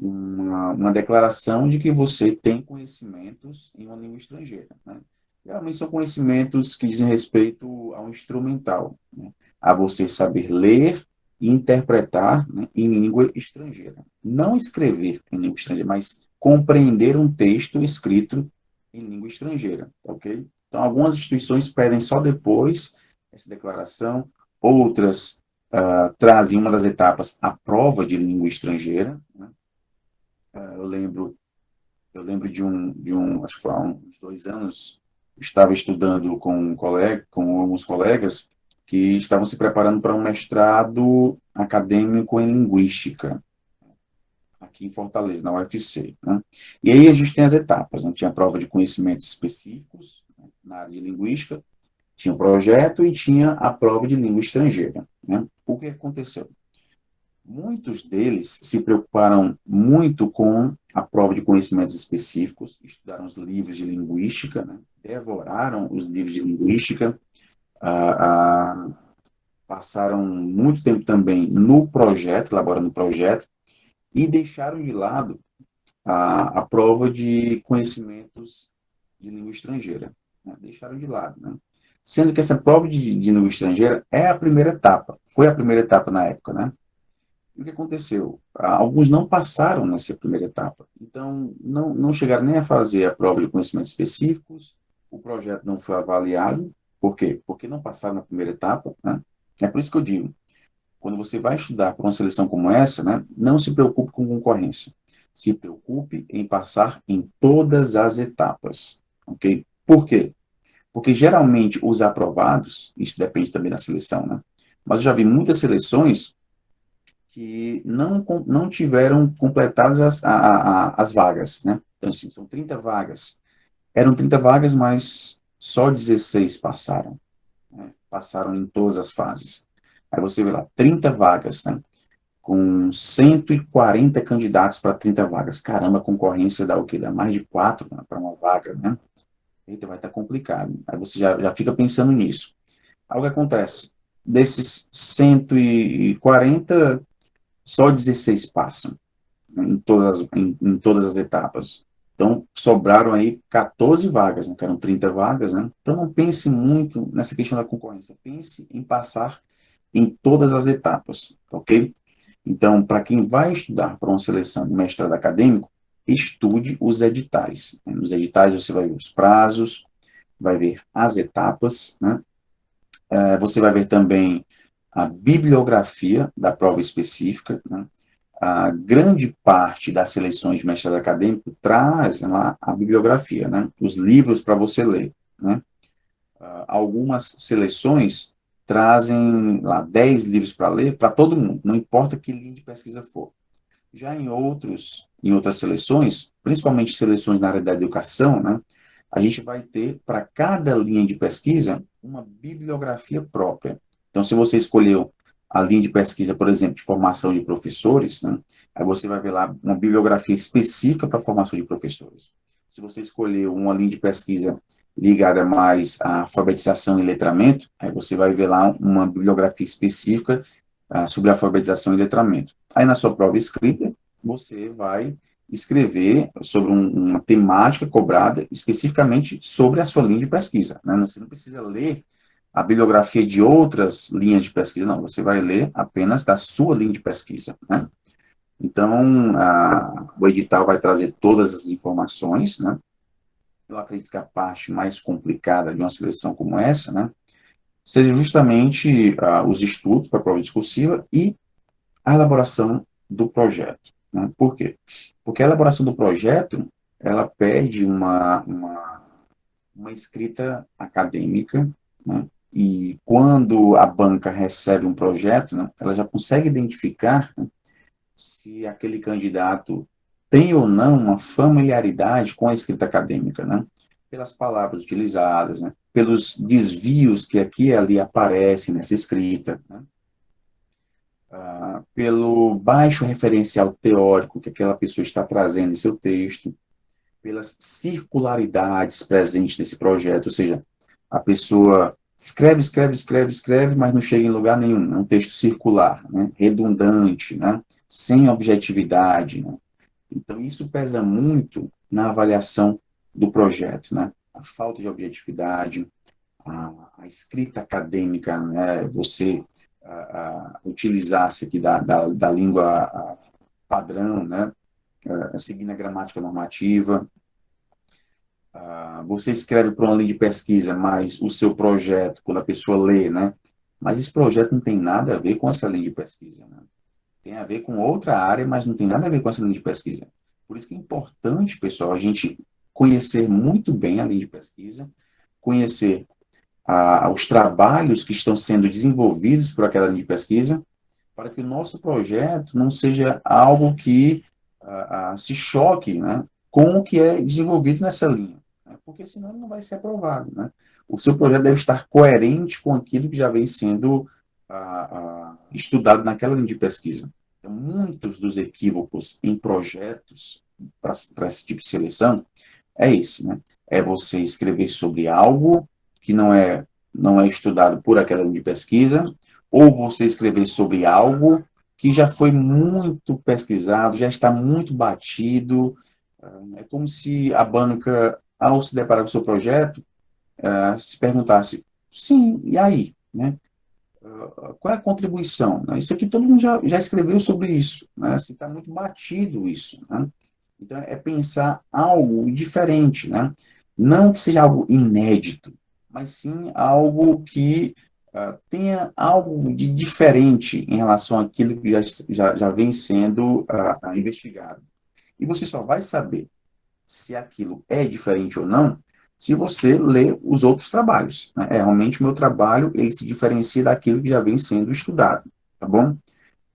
uma declaração de que você tem conhecimentos em uma língua estrangeira, né? Geralmente são conhecimentos que dizem respeito ao instrumental, né? A você saber ler e interpretar, né, em língua estrangeira. Não escrever em língua estrangeira, mas compreender um texto escrito em língua estrangeira, ok? Então, algumas instituições pedem só depois essa declaração, outras trazem uma das etapas a prova de língua estrangeira, né? Eu lembro, acho que foi há uns 2 anos, estava estudando com com alguns colegas que estavam se preparando para um mestrado acadêmico em linguística, aqui em Fortaleza, na UFC, né? E aí a gente tem as etapas, né? Tinha a prova de conhecimentos específicos, né, na área de linguística, tinha o projeto e tinha a prova de língua estrangeira, né? O que aconteceu? Muitos deles se preocuparam muito com a prova de conhecimentos específicos, estudaram os livros de linguística, né? Devoraram os livros de linguística, ah, ah, passaram muito tempo também no projeto, elaborando o projeto, e deixaram de lado a prova de conhecimentos de língua estrangeira. né? Deixaram de lado, né? Sendo que essa prova de língua estrangeira é a primeira etapa, foi a primeira etapa na época, né? E o que aconteceu? Alguns não passaram nessa primeira etapa, então não chegaram nem a fazer a prova de conhecimentos específicos, o projeto não foi avaliado, por quê? Porque não passaram na primeira etapa, né? É por isso que eu digo, quando você vai estudar para uma seleção como essa, né, não se preocupe com concorrência. Se preocupe em passar em todas as etapas, ok? Por quê? Porque geralmente os aprovados, isso depende também da seleção, né? Mas eu já vi muitas seleções que não tiveram completadas as vagas, né? Então, assim, são 30 vagas. Eram 30 vagas, mas só 16 passaram, né? Passaram em todas as fases. Aí você vê lá, 30 vagas, né? Com 140 candidatos para 30 vagas. Caramba, a concorrência dá o quê? Dá mais de 4 para uma vaga, né? Eita, vai estar complicado. Aí você já fica pensando nisso. Aí o que acontece? Desses 140, só 16 passam, né, em todas as etapas. Então, sobraram aí 14 vagas, né, que eram 30 vagas, né? Então, não pense muito nessa questão da concorrência. Pense em passar em todas as etapas, ok? Então, para quem vai estudar para uma seleção de mestrado acadêmico, estude os editais. Nos editais você vai ver os prazos, vai ver as etapas, né? Você vai ver também a bibliografia da prova específica, né? A grande parte das seleções de mestrado acadêmico traz lá a bibliografia, né? Os livros para você ler, né? Algumas seleções trazem lá 10 livros para ler para todo mundo, não importa que linha de pesquisa for. Já em outras seleções, principalmente seleções na área da educação, né, a gente vai ter para cada linha de pesquisa uma bibliografia própria. Então, se você escolheu a linha de pesquisa, por exemplo, de formação de professores, né, aí você vai ver lá uma bibliografia específica para a formação de professores. Se você escolheu uma linha de pesquisa ligada mais à alfabetização e letramento, aí você vai ver lá uma bibliografia específica sobre alfabetização e letramento. Aí na sua prova escrita, você vai escrever sobre uma temática cobrada especificamente sobre a sua linha de pesquisa, né? Você não precisa ler a bibliografia de outras linhas de pesquisa, não. Você vai ler apenas da sua linha de pesquisa, né? Então, o edital vai trazer todas as informações, né? Eu acredito que a parte mais complicada de uma seleção como essa, né, seja justamente os estudos para a prova discursiva e a elaboração do projeto, né? Por quê? Porque a elaboração do projeto, ela pede uma escrita acadêmica, né? E quando a banca recebe um projeto, né, ela já consegue identificar, né, se aquele candidato tem ou não uma familiaridade com a escrita acadêmica, né? Pelas palavras utilizadas, né? Pelos desvios que aqui e ali aparecem nessa escrita, né? Pelo baixo referencial teórico que aquela pessoa está trazendo em seu texto, pelas circularidades presentes nesse projeto, ou seja, a pessoa escreve, mas não chega em lugar nenhum, é um texto circular, né? Redundante, né? Sem objetividade, né? Então, isso pesa muito na avaliação do projeto, né? A falta de objetividade, a escrita acadêmica, né? Você utilizar-se aqui da língua padrão, né? Seguindo a gramática normativa. Você escreve para uma linha de pesquisa, mas o seu projeto, quando a pessoa lê, né? Mas esse projeto não tem nada a ver com essa linha de pesquisa, né? Tem a ver com outra área, mas não tem nada a ver com essa linha de pesquisa. Por isso que é importante, pessoal, a gente conhecer muito bem a linha de pesquisa, conhecer os trabalhos que estão sendo desenvolvidos por aquela linha de pesquisa, para que o nosso projeto não seja algo que se choque, né, com o que é desenvolvido nessa linha, né, porque senão ele não vai ser aprovado, né? O seu projeto deve estar coerente com aquilo que já vem sendo estudado naquela linha de pesquisa. Então, muitos dos equívocos em projetos para esse tipo de seleção é esse, né? É você escrever sobre algo que não é estudado por aquela linha de pesquisa, ou você escrever sobre algo que já foi muito pesquisado, já está muito batido. É como se a banca, ao se deparar com o seu projeto, se perguntasse, sim, e aí, né? Qual é a contribuição? Né? Isso aqui todo mundo já escreveu sobre isso, né? Assim, está muito batido isso, né? Então, é pensar algo diferente, né? Não que seja algo inédito, mas sim algo que tenha algo de diferente em relação àquilo que já vem sendo investigado. E você só vai saber se aquilo é diferente ou não se você ler os outros trabalhos, né? Realmente o meu trabalho, ele se diferencia daquilo que já vem sendo estudado, tá bom?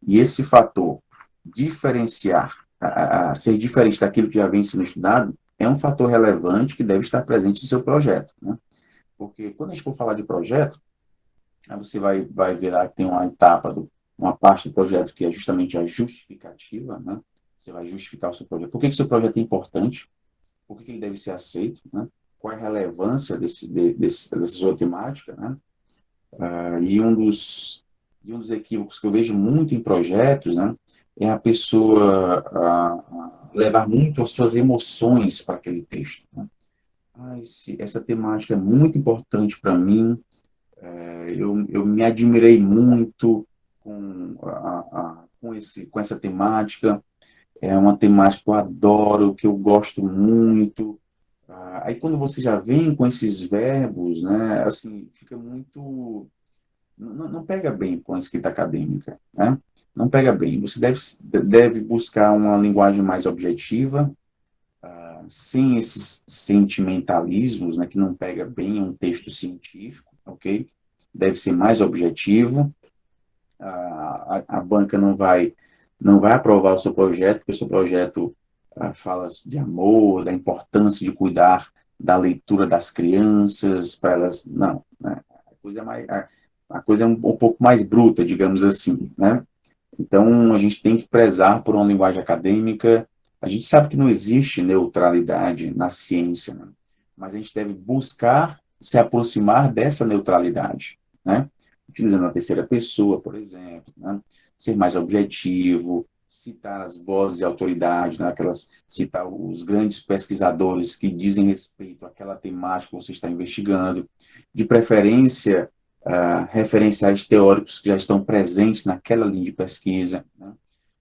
E esse fator diferenciar, ser diferente daquilo que já vem sendo estudado, é um fator relevante que deve estar presente no seu projeto, né? Porque quando a gente for falar de projeto, aí você vai ver lá que tem uma etapa, uma parte do projeto que é justamente a justificativa, né? Você vai justificar o seu projeto. Por que o seu projeto é importante? Por que ele deve ser aceito, né? Qual é a relevância dessa sua temática, né? E um dos equívocos que eu vejo muito em projetos, né, é a pessoa levar muito as suas emoções para aquele texto, né? Essa temática é muito importante para mim, eu me admirei muito com essa temática, é uma temática que eu adoro, que eu gosto muito. Aí quando você já vem com esses verbos, né, assim, fica muito não pega bem com a escrita acadêmica, né? Não pega bem. Você deve buscar uma linguagem mais objetiva, sem esses sentimentalismos, né, que não pega bem um texto científico, ok? Deve ser mais objetivo. A banca não vai aprovar o seu projeto, porque o seu projeto fala de amor, da importância de cuidar da leitura das crianças, para elas. Não, né? A coisa é um pouco mais bruta, digamos assim, né? Então, a gente tem que prezar por uma linguagem acadêmica. A gente sabe que não existe neutralidade na ciência, né? Mas a gente deve buscar se aproximar dessa neutralidade, né? Utilizando a terceira pessoa, por exemplo, né? Ser mais objetivo, citar as vozes de autoridade, né? Citar os grandes pesquisadores que dizem respeito àquela temática que você está investigando, de preferência referenciais teóricos que já estão presentes naquela linha de pesquisa, né?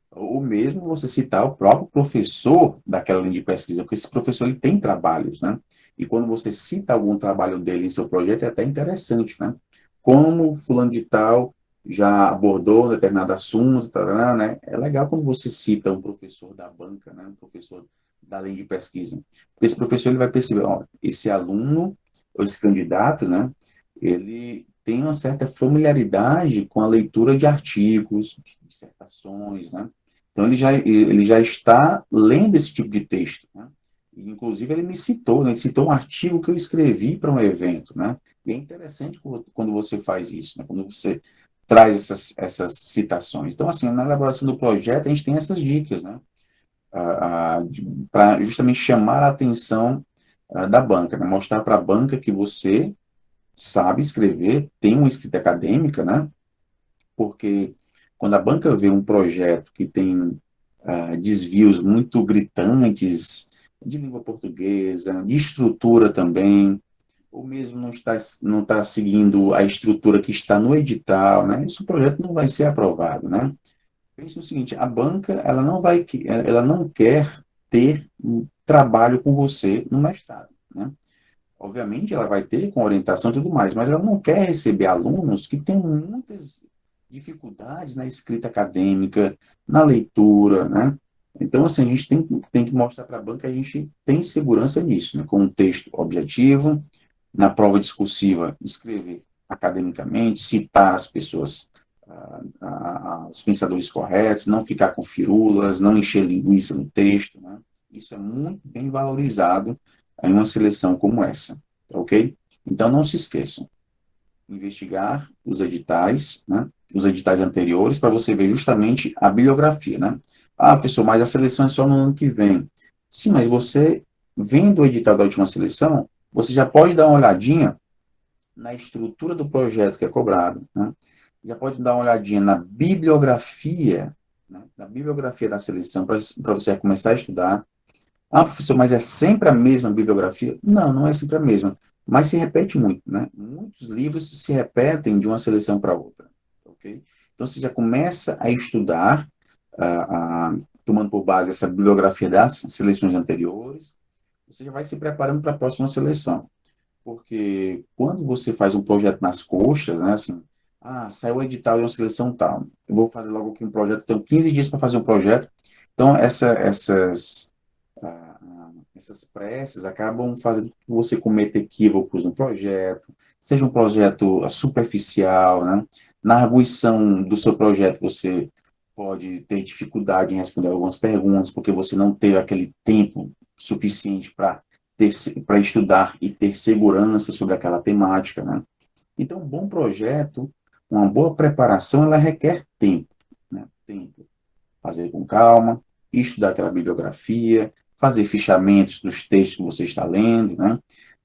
Ou mesmo você citar o próprio professor daquela linha de pesquisa, porque esse professor ele tem trabalhos, né? E quando você cita algum trabalho dele em seu projeto, é até interessante, né? Como fulano de tal já abordou um determinado assunto, tarará, né? É legal quando você cita um professor da banca, né? Um professor da linha de pesquisa. Porque esse professor ele vai perceber, ó, esse aluno, ou esse candidato, né? Ele tem uma certa familiaridade com a leitura de artigos, de dissertações, né? Então, ele já está lendo esse tipo de texto, né? E, inclusive, ele me citou, né? Ele citou um artigo que eu escrevi para um evento, né? E é interessante quando você faz isso, né? Quando você traz essas citações. Então, assim, na elaboração do projeto, a gente tem essas dicas, né? Para justamente chamar a atenção da banca, né? Mostrar para a banca que você sabe escrever, tem uma escrita acadêmica, né? Porque quando a banca vê um projeto que tem desvios muito gritantes de língua portuguesa, de estrutura também, ou mesmo não está seguindo a estrutura que está no edital, né? Esse projeto não vai ser aprovado, né? Pense no seguinte, a banca, ela não quer ter um trabalho com você no mestrado, né? Obviamente, ela vai ter com orientação e tudo mais, mas ela não quer receber alunos que têm muitas dificuldades na escrita acadêmica, na leitura, né? Então, assim, a gente tem que mostrar para a banca que a gente tem segurança nisso, né? Com um texto objetivo, na prova discursiva, escrever academicamente, citar as pessoas, os pensadores corretos, não ficar com firulas, não encher linguiça no texto, né? Isso é muito bem valorizado em uma seleção como essa, tá ok? Então, não se esqueçam, investigar os editais, né? Os editais anteriores, para você ver justamente a bibliografia, né? Ah, professor, mas a seleção é só no ano que vem. Sim, mas você, vendo o edital da última seleção, você já pode dar uma olhadinha na estrutura do projeto que é cobrado, né? Já pode dar uma olhadinha na bibliografia da seleção, para você começar a estudar. Ah, professor, mas é sempre a mesma bibliografia? Não, não é sempre a mesma. mas se repete muito, né? Muitos livros se repetem de uma seleção para outra, ok? Então, você já começa a estudar, tomando por base essa bibliografia das seleções anteriores, você já vai se preparando para a próxima seleção. Porque quando você faz um projeto nas coxas, né, assim, saiu o edital de uma seleção tal, eu vou fazer logo aqui um projeto, tenho 15 dias para fazer um projeto, então essas pressas acabam fazendo que você cometa equívocos no projeto, seja um projeto superficial, né? Na arguição do seu projeto você pode ter dificuldade em responder algumas perguntas, porque você não teve aquele tempo suficiente para estudar e ter segurança sobre aquela temática, né? Então, um bom projeto, uma boa preparação, ela requer tempo, né? Tempo. Fazer com calma, estudar aquela bibliografia, fazer fichamentos dos textos que você está lendo, né?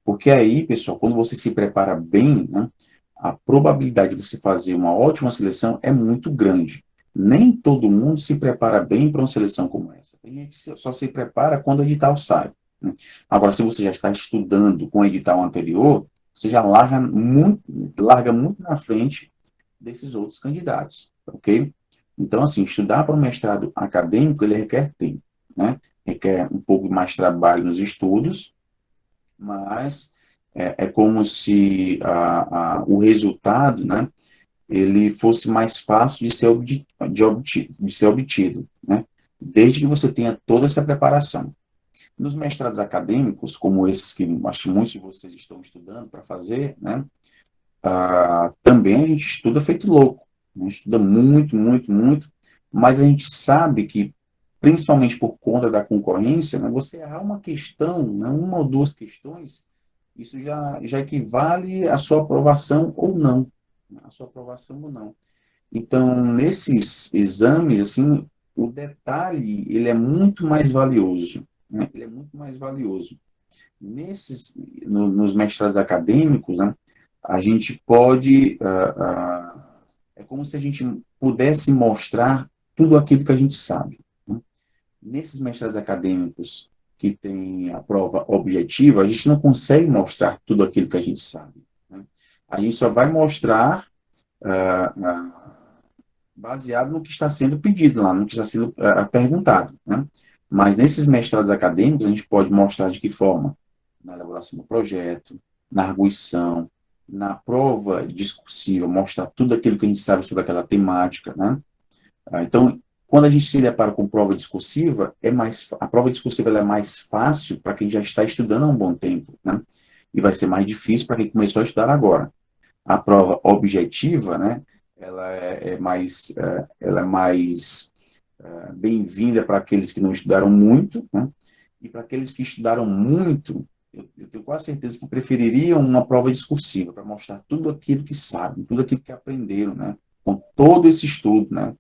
Porque aí, pessoal, quando você se prepara bem, né, a probabilidade de você fazer uma ótima seleção é muito grande. Nem todo mundo se prepara bem para uma seleção como essa. Tem gente que só se prepara quando o edital sai, né? Agora, se você já está estudando com o edital anterior, você já larga muito na frente desses outros candidatos, ok? Então, assim, estudar para um mestrado acadêmico, ele requer tempo, né? Requer um pouco mais de trabalho nos estudos, mas é como se o resultado, né, ele fosse mais fácil de ser obtido, né? Desde que você tenha toda essa preparação. Nos mestrados acadêmicos, como esses que acho que muitos de vocês estão estudando para fazer, né, também a gente estuda feito louco, né? Estuda muito, muito, muito, mas a gente sabe que, principalmente por conta da concorrência, né, você errar uma questão, né, uma ou duas questões, isso já equivale à sua aprovação ou não, né, à sua aprovação ou não. Então, nesses exames, assim, o detalhe, ele é muito mais valioso, né? Ele é muito mais valioso. Nesses, nos mestrados acadêmicos, né, a gente pode, é como se a gente pudesse mostrar tudo aquilo que a gente sabe, né? Nesses mestrados acadêmicos que tem a prova objetiva, a gente não consegue mostrar tudo aquilo que a gente sabe, né? A gente só vai mostrar ah, ah, baseado no que está sendo pedido lá, no que está sendo perguntado, né? Mas nesses mestrados acadêmicos, a gente pode mostrar de que forma? Na elaboração do projeto, na arguição, na prova discursiva, mostrar tudo aquilo que a gente sabe sobre aquela temática, né? Então, quando a gente se depara com prova discursiva, a prova discursiva ela é mais fácil para quem já está estudando há um bom tempo, né? E vai ser mais difícil para quem começou a estudar agora. A prova objetiva, né? Ela é mais bem-vinda para aqueles que não estudaram muito, né? E para aqueles que estudaram muito, eu tenho quase certeza que prefeririam uma prova discursiva para mostrar tudo aquilo que sabem, tudo aquilo que aprenderam, né? Com todo esse estudo, né?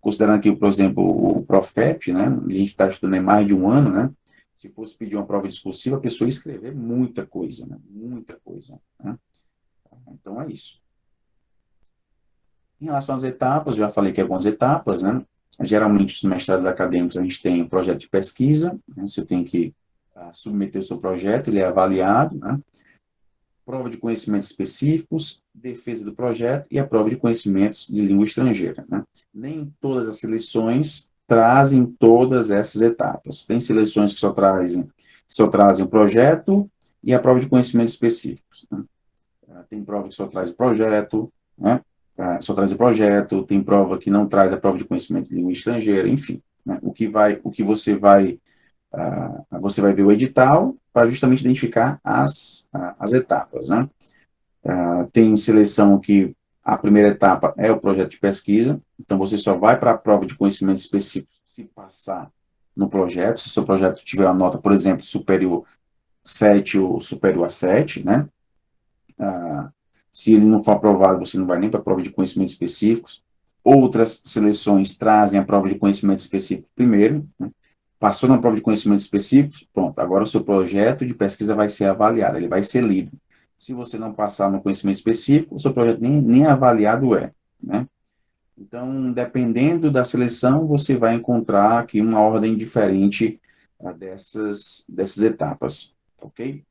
Considerando que, por exemplo, o Profep, né? A gente está estudando em mais de um ano, né? Se fosse pedir uma prova discursiva, a pessoa ia escrever muita coisa, né? Muita coisa, né? Então é isso. Em relação às etapas, já falei que algumas etapas, né? Geralmente, os mestrados acadêmicos, a gente tem um projeto de pesquisa, né? Você tem que submeter o seu projeto, ele é avaliado, né? Prova de conhecimentos específicos, defesa do projeto e a prova de conhecimentos de língua estrangeira, né? Nem todas as seleções trazem todas essas etapas. Tem seleções que só trazem o projeto e a prova de conhecimentos específicos, né? Tem prova que só traz o projeto, né? Só traz o projeto, tem prova que não traz a prova de conhecimento de língua estrangeira, enfim, né? O que você vai ver o edital para justamente identificar as etapas, né? Tem seleção que a primeira etapa é o projeto de pesquisa, então você só vai para a prova de conhecimento específico se passar no projeto, se o seu projeto tiver uma nota, por exemplo, superior 7 ou superior a 7, né? Ah, Se ele não for aprovado, você não vai nem para a prova de conhecimentos específicos. Outras seleções trazem a prova de conhecimento específico primeiro, né? Passou na prova de conhecimentos específicos, pronto, agora o seu projeto de pesquisa vai ser avaliado, ele vai ser lido. Se você não passar no conhecimento específico, o seu projeto nem avaliado é, né? Então, dependendo da seleção, você vai encontrar aqui uma ordem diferente dessas etapas, ok?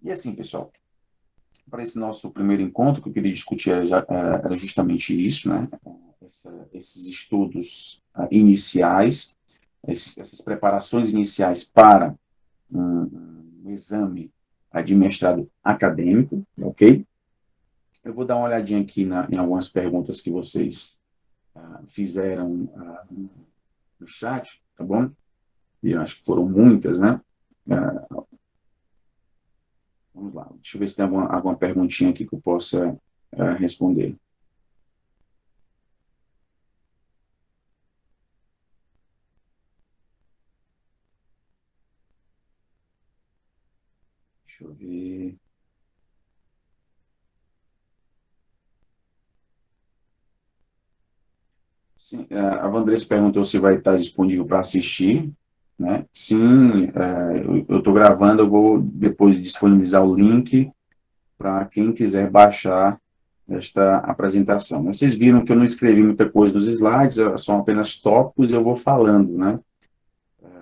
E assim, pessoal, para esse nosso primeiro encontro, o que eu queria discutir era justamente isso, né? Esses estudos iniciais, essas preparações iniciais para um exame de mestrado acadêmico, ok? Eu vou dar uma olhadinha aqui em algumas perguntas que vocês fizeram no chat, tá bom? E eu acho que foram muitas, né? Vamos lá, deixa eu ver se tem alguma perguntinha aqui que eu possa responder. Deixa eu ver. Sim, a Vandressa perguntou se vai estar disponível para assistir, né? Sim, eu estou gravando, eu vou depois disponibilizar o link para quem quiser baixar esta apresentação. Vocês viram que eu não escrevi muita coisa nos slides, são apenas tópicos e eu vou falando, né?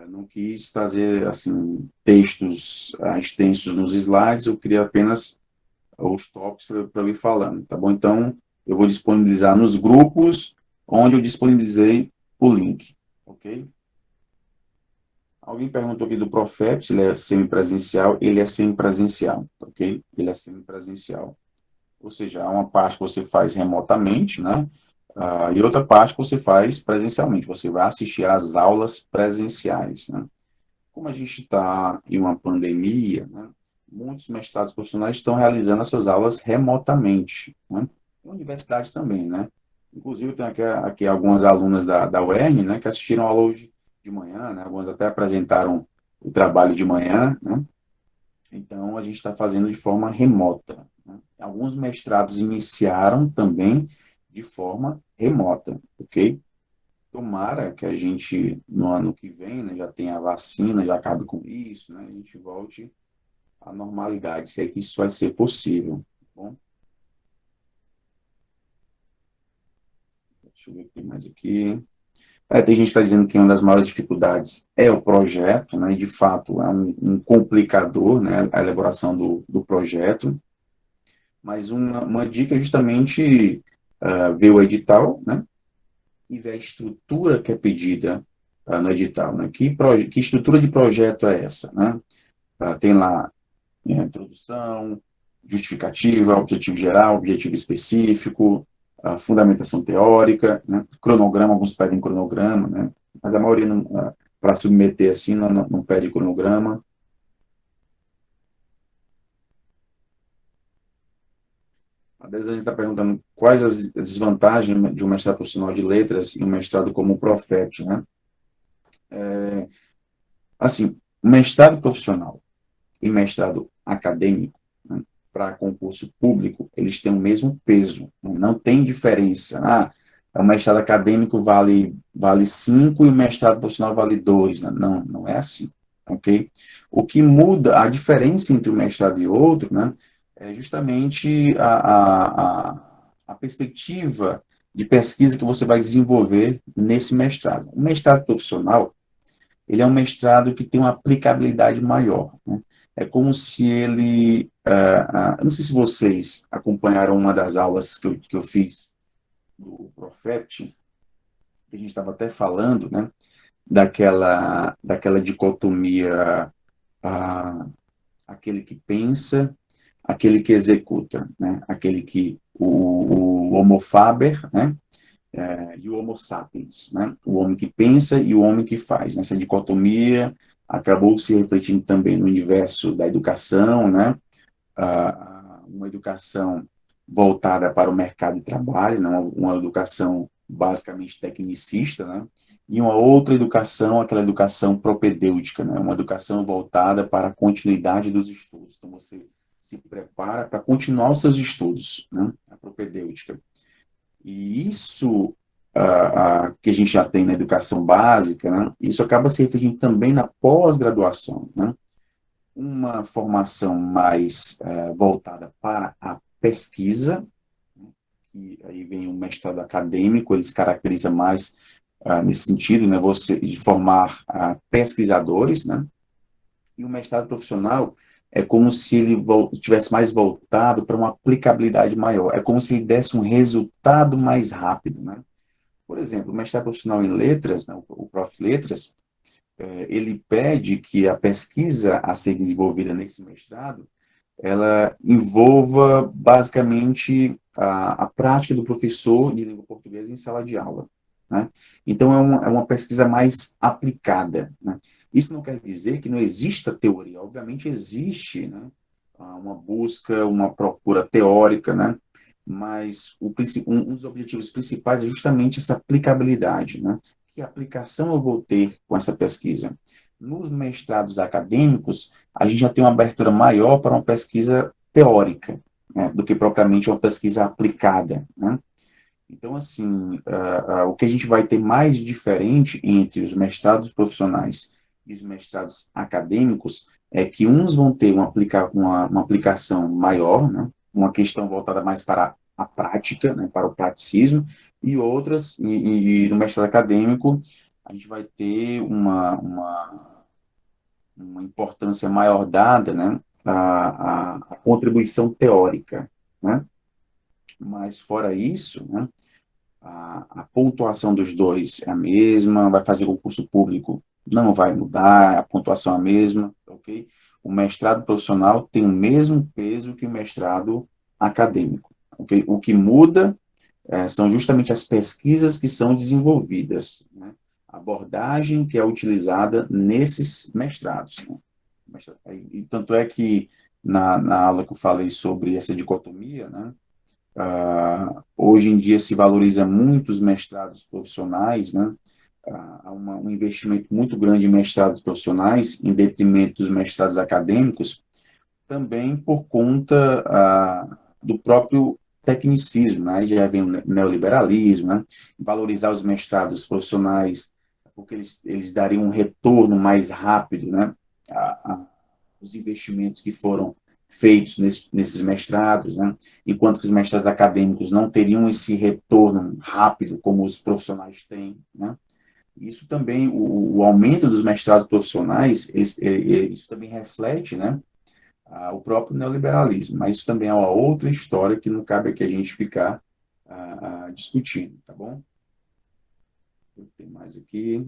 Não quis trazer, assim, textos extensos nos slides, eu queria apenas os tópicos para eu ir falando, tá bom? Então, eu vou disponibilizar nos grupos onde eu disponibilizei o link, ok? Alguém perguntou aqui do Profep, se ele é semipresencial. Ele é semipresencial, ok? Ele é semipresencial. Ou seja, há uma parte que você faz remotamente, né? E outra parte que você faz presencialmente. Você vai assistir às aulas presenciais, né? Como a gente está em uma pandemia, né? Muitos mestrados profissionais estão realizando as suas aulas remotamente, né? A universidade também, né? Inclusive, tem aqui algumas alunas da UERN, né, que assistiram a aula hoje de manhã, né? Algumas até apresentaram o trabalho de manhã, né? Então, a gente está fazendo de forma remota, né? Alguns mestrados iniciaram também de forma remota, ok? Tomara que a gente, no ano que vem, né, já tenha a vacina, já acabe com isso, né? A gente volte à normalidade, se é que isso vai ser possível, tá bom? Deixa eu ver o que tem mais aqui. Tem gente que está dizendo que uma das maiores dificuldades é o projeto, né? E de fato é um complicador, né? A elaboração do projeto. Mas uma dica é justamente ver o edital, né? E ver a estrutura que é pedida no edital, né? Que estrutura de projeto é essa, né? Tem lá introdução, justificativa, objetivo geral, objetivo específico, fundamentação teórica, né? Cronograma, alguns pedem cronograma, né? Mas a maioria, para submeter assim, não pede cronograma. A gente está perguntando quais as desvantagens de um mestrado profissional de letras e um mestrado como o Profet, né? Assim, mestrado profissional e mestrado acadêmico, né, para concurso público, eles têm o mesmo peso, né? Não tem diferença. O mestrado acadêmico vale 5 e o mestrado profissional vale 2, né? Não, não é assim, ok? O que muda, a diferença entre um mestrado e outro, né, é justamente a perspectiva de pesquisa que você vai desenvolver nesse mestrado. O mestrado profissional, ele é um mestrado que tem uma aplicabilidade maior, né? É como se ele... não sei se vocês acompanharam uma das aulas que eu fiz do Profet, que a gente estava até falando, né? Daquela dicotomia, ah, aquele que pensa, aquele que executa, né? Aquele que... o Homo faber, né? E o Homo sapiens, né? O homem que pensa e o homem que faz. Nessa dicotomia acabou se refletindo também no universo da educação, né? Uma educação voltada para o mercado de trabalho, né? Uma educação basicamente tecnicista, né? E uma outra educação, aquela educação propedêutica, né? Uma educação voltada para a continuidade dos estudos. Então, você se prepara para continuar os seus estudos, né? A propedêutica. E isso que a gente já tem na educação básica, né, isso acaba se refletindo também na pós-graduação, né? Uma formação mais voltada para a pesquisa, e aí vem o mestrado acadêmico, ele se caracteriza mais nesse sentido, né, você de formar pesquisadores, né? E o mestrado profissional é como se ele tivesse mais voltado para uma aplicabilidade maior, é como se ele desse um resultado mais rápido, né? Por exemplo, o mestrado profissional em letras, né, o Prof. Letras, ele pede que a pesquisa a ser desenvolvida nesse mestrado ela envolva basicamente a prática do professor de língua portuguesa em sala de aula, né? Então, é uma pesquisa mais aplicada, né? Isso não quer dizer que não exista teoria, obviamente existe, né? Uma busca, uma procura teórica, né? Mas um dos objetivos principais é justamente essa aplicabilidade, né? Que aplicação eu vou ter com essa pesquisa? Nos mestrados acadêmicos, a gente já tem uma abertura maior para uma pesquisa teórica, né, do que propriamente uma pesquisa aplicada, né? Então, assim, o que a gente vai ter mais diferente entre os mestrados profissionais e os mestrados acadêmicos é que uns vão ter uma aplicação maior, né, uma questão voltada mais para a prática, né, para o praticismo, e outras, no mestrado acadêmico, a gente vai ter uma importância maior dada, né, à contribuição teórica, né? Mas fora isso, né, a pontuação dos dois é a mesma, vai fazer concurso público, não vai mudar, a pontuação é a mesma, ok? O mestrado profissional tem o mesmo peso que o mestrado acadêmico, ok? O que muda são justamente as pesquisas que são desenvolvidas, né? A abordagem que é utilizada nesses mestrados, né? E tanto é que na aula que eu falei sobre essa dicotomia, né, hoje em dia se valoriza muito os mestrados profissionais, né, há um investimento muito grande em mestrados profissionais, em detrimento dos mestrados acadêmicos, também por conta do próprio tecnicismo, né, já vem o neoliberalismo, né, valorizar os mestrados profissionais, porque eles dariam um retorno mais rápido, né, a, os investimentos que foram feitos nesses mestrados, né? Enquanto que os mestrados acadêmicos não teriam esse retorno rápido como os profissionais têm, né? Isso também, o aumento dos mestrados profissionais, isso também reflete, né, o próprio neoliberalismo, mas isso também é uma outra história que não cabe aqui a gente ficar discutindo, tá bom? Tem mais aqui.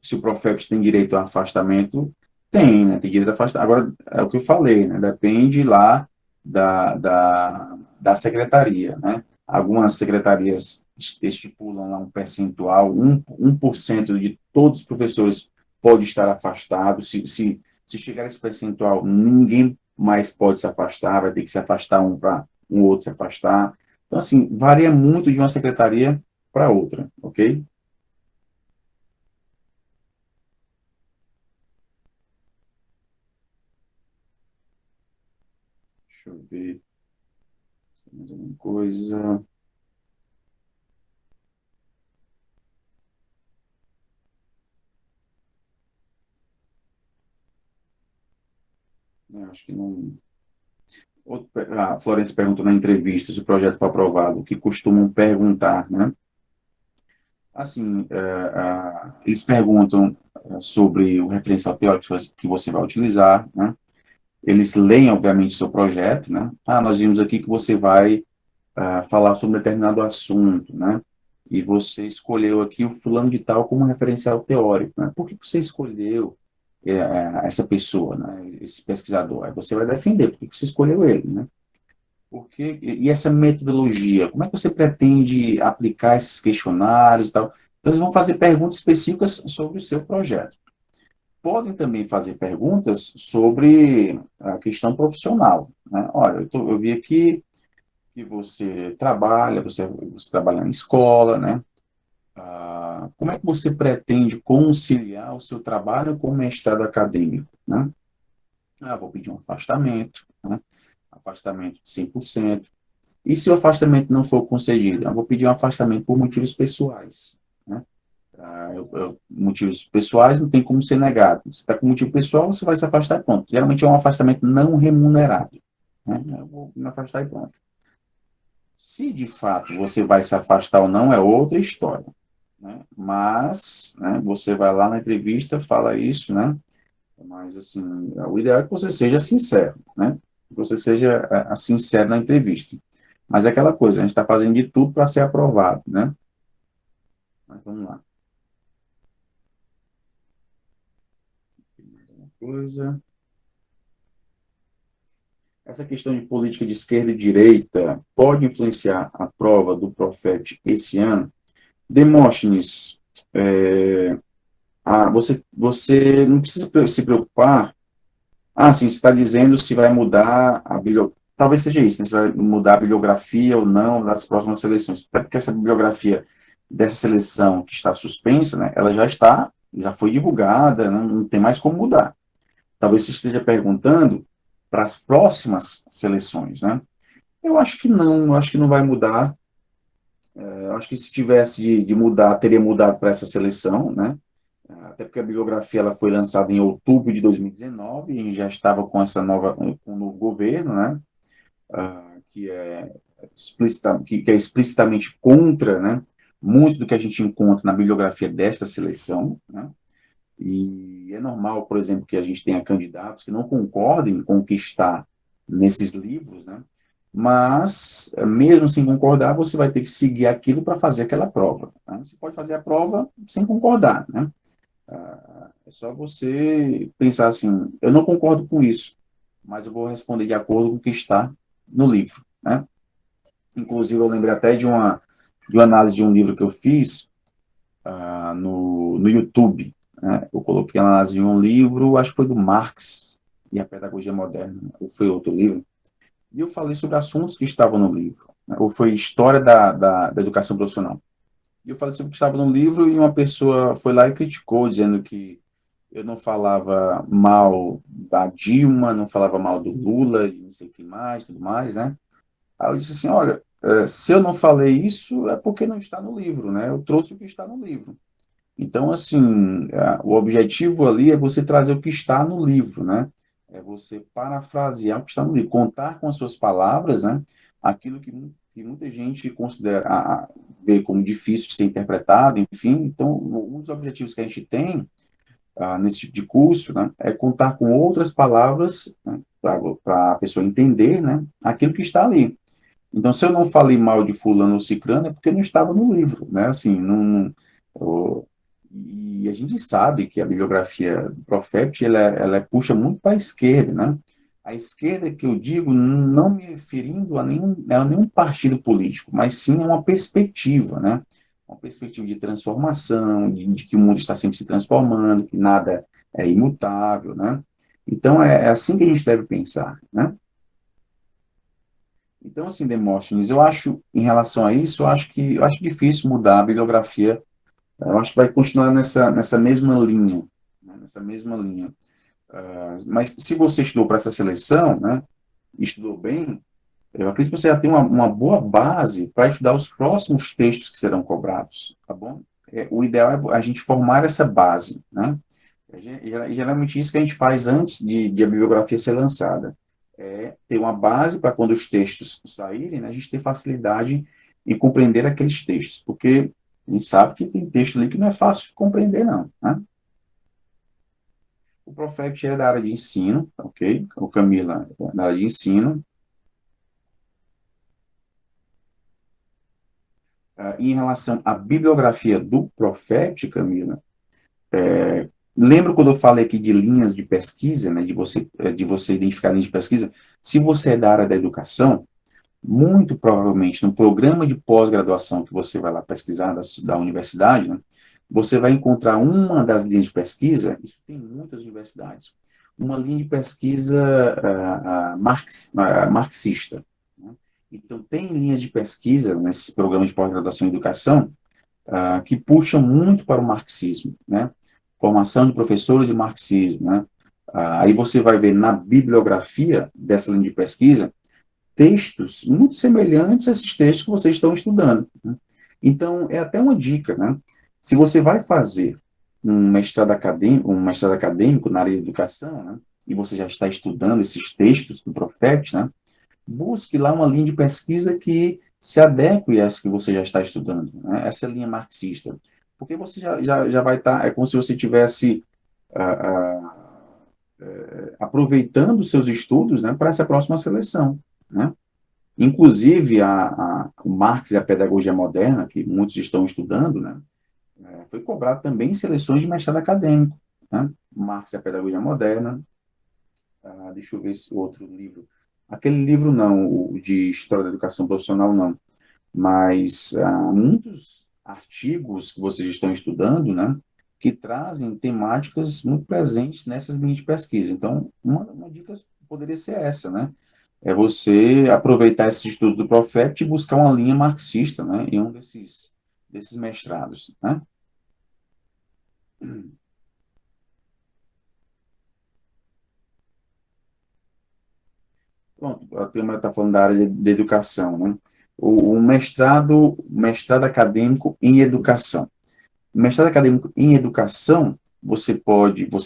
Se o Profeps tem direito a afastamento, tem, né? Tem direito a afastamento. Agora, é o que eu falei, né? Depende lá da secretaria, né? Algumas secretarias estipulam lá um percentual, 1% de todos os professores pode estar afastado. Se chegar a esse percentual, ninguém mais pode se afastar, vai ter que se afastar um para um outro se afastar. Então, assim, varia muito de uma secretaria para outra, ok? Deixa eu ver se tem mais alguma coisa. Acho que não. A Florence perguntou na entrevista se o projeto foi aprovado, o que costumam perguntar, né? Assim, eles perguntam sobre o referencial teórico que você vai utilizar, né? Eles leem, obviamente, o seu projeto, né? Nós vimos aqui que você vai falar sobre determinado assunto, né? E você escolheu aqui o fulano de tal como referencial teórico, né? Por que você escolheu essa pessoa, né? Esse pesquisador? Aí você vai defender por que você escolheu ele, né? E essa metodologia, como é que você pretende aplicar esses questionários e tal? Então, eles vão fazer perguntas específicas sobre o seu projeto. Podem também fazer perguntas sobre a questão profissional, né? Olha, eu vi aqui que você trabalha em escola, né? Como é que você pretende conciliar o seu trabalho com o mestrado acadêmico, né? Vou pedir um afastamento, né? Afastamento de 100%. E se o afastamento não for concedido? Eu vou pedir um afastamento por motivos pessoais, né? Motivos pessoais não tem como ser negado. Se está com motivo pessoal, você vai se afastar e pronto. Geralmente é um afastamento não remunerado, né? Eu vou me afastar e pronto. Se de fato você vai se afastar ou não é outra história, né? Mas, né, você vai lá na entrevista, fala isso, né? Mas, assim, o ideal é que você seja sincero, né? Que você seja sincero na entrevista. Mas é aquela coisa, a gente está fazendo de tudo para ser aprovado, né? Mas vamos lá. Tem mais uma coisa. Essa questão de política de esquerda e direita pode influenciar a prova do Profet esse ano? Demóstenes, você não precisa se preocupar. Ah, sim, você está dizendo se vai mudar a bibliografia. Talvez seja isso, né? Se vai mudar a bibliografia ou não das próximas seleções. Até porque essa bibliografia dessa seleção que está suspensa, né? Ela já foi divulgada, não tem mais como mudar. Talvez você esteja perguntando para as próximas seleções, né? Eu acho que não, eu acho que não vai mudar. Eu acho que se tivesse de mudar, teria mudado para essa seleção, né? Até porque a bibliografia ela foi lançada em outubro de 2019 e já estava com essa com um novo governo, né? Que é que é explicitamente contra, né? Muito do que a gente encontra na bibliografia desta seleção, né? E é normal, por exemplo, que a gente tenha candidatos que não concordem com o que está nesses livros, né? Mas, mesmo sem concordar, você vai ter que seguir aquilo para fazer aquela prova. Né? Você pode fazer a prova sem concordar, né? É só você pensar assim, eu não concordo com isso, mas eu vou responder de acordo com o que está no livro, né? Inclusive, eu lembrei até de uma análise de um livro que eu fiz no YouTube, né? Eu coloquei a análise de um livro, acho que foi do Marx e a Pedagogia Moderna, ou foi outro livro, e eu falei sobre assuntos que estavam no livro, né? Ou foi História da Educação Profissional. E eu falei sobre o que estava no livro e uma pessoa foi lá e criticou, dizendo que eu não falava mal da Dilma, não falava mal do Lula, e não sei o que mais, tudo mais, né? Aí eu disse assim, olha, se eu não falei isso, é porque não está no livro, né? Eu trouxe o que está no livro. Então, assim, o objetivo ali é você trazer o que está no livro, né? É você parafrasear o que está no livro, contar com as suas palavras, né? Aquilo que muita gente considera, vê como difícil de ser interpretado, enfim. Então, um dos objetivos que a gente tem nesse tipo de curso, né, é contar com outras palavras, né, para a pessoa entender, né, aquilo que está ali. Então, se eu não falei mal de fulano ou cicrano, é porque não estava no livro, né? Assim, e a gente sabe que a bibliografia do Profet, ela puxa muito para a esquerda, né? A esquerda que eu digo, não me referindo a nenhum partido político, mas sim a uma perspectiva, né? Uma perspectiva de transformação, de que o mundo está sempre se transformando, que nada é imutável, né? Então, é assim que a gente deve pensar, né? Então, assim, Demóstenes, eu acho, em relação a isso, eu acho difícil mudar a bibliografia. Eu acho que vai continuar nessa mesma linha, né, nessa mesma linha. Mas se você estudou para essa seleção, né, estudou bem, eu acredito que você já tem uma boa base para estudar os próximos textos que serão cobrados, tá bom? O ideal é a gente formar essa base, né? Geralmente isso que a gente faz antes de a bibliografia ser lançada. É ter uma base para quando os textos saírem, né, a gente ter facilidade em compreender aqueles textos, porque a gente sabe que tem texto ali que não é fácil de compreender, não, né? O Profet é da área de ensino, ok? O Camila é da área de ensino. E em relação à bibliografia do Profet, Camila, lembra quando eu falei aqui de linhas de pesquisa, né, de você identificar linhas de pesquisa? Se você é da área da educação, muito provavelmente no programa de pós-graduação que você vai lá pesquisar da universidade, né, você vai encontrar uma das linhas de pesquisa, isso tem muitas universidades, uma linha de pesquisa marxista. Né? Então, tem linhas de pesquisa nesse programa de pós-graduação em educação que puxam muito para o marxismo, né? Formação de professores de marxismo, né? Aí você vai ver na bibliografia dessa linha de pesquisa textos muito semelhantes a esses textos que vocês estão estudando. Né? Então, é até uma dica, né? Se você vai fazer um mestrado acadêmico na área de educação, né? E você já está estudando esses textos do Profet, né? Busque lá uma linha de pesquisa que se adeque a essa que você já está estudando, né? Essa linha marxista. Porque você já vai estar, é como se você tivesse aproveitando os seus estudos, né, para essa próxima seleção, né? Inclusive, o Marx e a pedagogia moderna, que muitos estão estudando, né, foi cobrado também em seleções de mestrado acadêmico, né? Marx e a pedagogia moderna. Deixa eu ver esse outro livro. Aquele livro não, o de História da Educação Profissional não, mas muitos artigos que vocês estão estudando, né, que trazem temáticas muito presentes nessas linhas de pesquisa. Então, uma dica poderia ser essa, né? É você aproveitar esse estudo do Profept e buscar uma linha marxista, né, em um desses mestrados, né? Pronto, a tema está falando da área de educação, né? O mestrado acadêmico em educação. O mestrado acadêmico em educação, você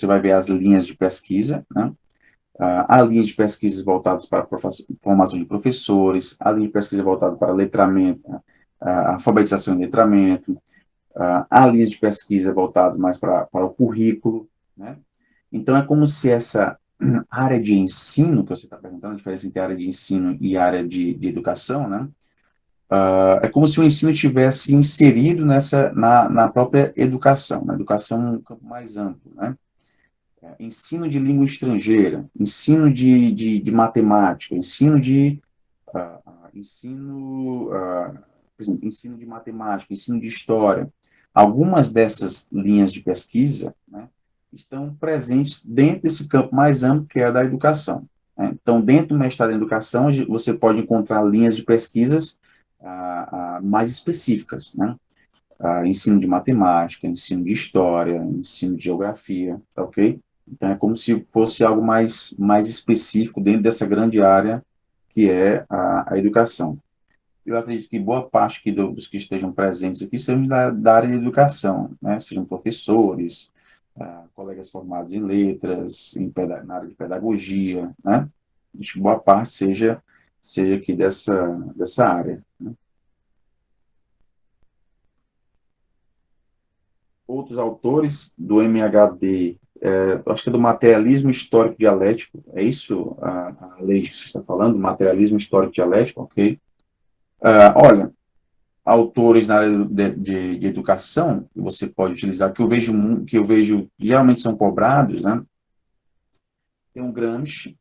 vai ver as linhas de pesquisa, né? Há linhas de pesquisas voltadas para a formação de professores, há linha de pesquisa voltada para letramento, alfabetização e letramento, há linhas de pesquisa voltadas mais para o currículo, né? Então, é como se essa área de ensino, que você está perguntando, a diferença entre área de ensino e área de educação, né? É como se o ensino tivesse inserido na própria educação. Na educação é um campo mais amplo, né? Ensino de língua estrangeira, ensino de matemática, por exemplo, ensino de matemática, ensino de história. Algumas dessas linhas de pesquisa, né, estão presentes dentro desse campo mais amplo que é a da educação, né? Então, dentro do mestrado em educação, você pode encontrar linhas de pesquisas mais específicas, né? Ensino de matemática, ensino de história, ensino de geografia, tá ok? Então, é como se fosse algo mais específico dentro dessa grande área que é a educação. Eu acredito que boa parte dos que estejam presentes aqui sejam da área de educação, né? Sejam professores, colegas formados em letras, na área de pedagogia, né? Acho que boa parte seja aqui dessa área. Outros autores do MHD, acho que é do materialismo histórico dialético, é isso a lei que você está falando, materialismo histórico dialético, ok? Olha, autores na área de educação que você pode utilizar, que eu vejo geralmente são cobrados, né? Tem um Gramsci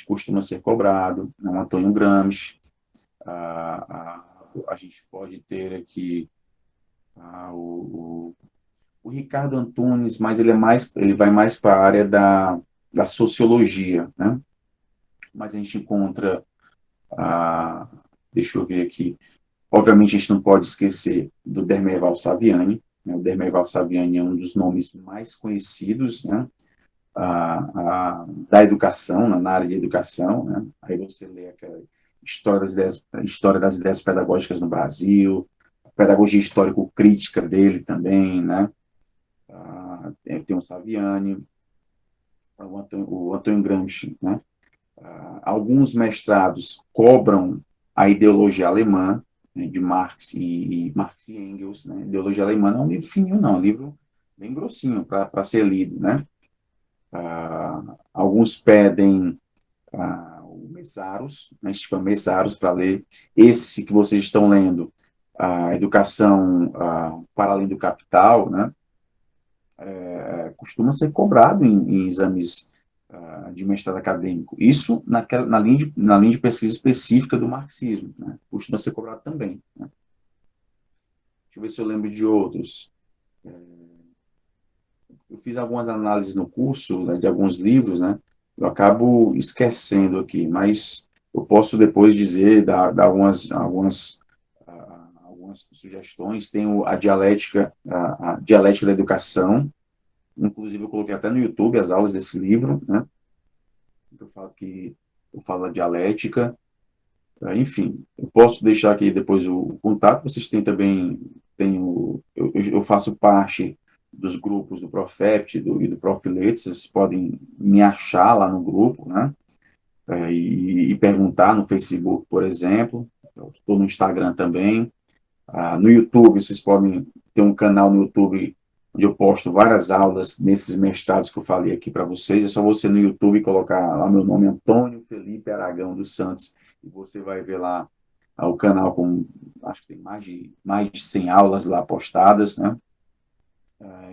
costuma ser cobrado, né? Um Antônio Gramsci. A gente pode ter aqui o Ricardo Antunes, mas ele vai mais para a área da sociologia, né? Mas a gente encontra, ah, deixa eu ver aqui, obviamente a gente não pode esquecer do Dermeval Saviani, né? O Dermeval Saviani é um dos nomes mais conhecidos, né? Da educação, na área de educação, né? Aí você lê aquela história das ideias pedagógicas no Brasil, a pedagogia histórico-crítica dele também, né? Tem o Saviani, o Antônio Gramsci, né? Alguns mestrados cobram a ideologia alemã, né, de Marx e Engels, né? Ideologia alemã não é um livro fininho, não, é um livro bem grossinho para ser lido, né? Alguns pedem o Mesaros, né, Stefan Mesaros, para ler esse que vocês estão lendo, a Educação para Além do Capital, né? Costuma ser cobrado em exames de mestrado acadêmico. Isso na linha de pesquisa específica do marxismo, né? Costuma ser cobrado também, né? Deixa eu ver se eu lembro de outros. Eu fiz algumas análises no curso, né, de alguns livros, né? Eu acabo esquecendo aqui, mas eu posso depois dar algumas sugestões. Tem a dialética da educação. Inclusive, eu coloquei até no YouTube as aulas desse livro, né? Eu falo da dialética. Enfim, eu posso deixar aqui depois o contato. Vocês têm também, eu faço parte dos grupos do Profept e do Profiletes. Vocês podem me achar lá no grupo, né? E perguntar no Facebook, por exemplo. Estou no Instagram também. No YouTube, vocês podem ter um canal no YouTube onde eu posto várias aulas nesses mestrados que eu falei aqui para vocês. É só você no YouTube colocar lá meu nome, Antônio Felipe Aragão dos Santos, e você vai ver lá o canal com, acho que tem mais de 100 aulas lá postadas, né?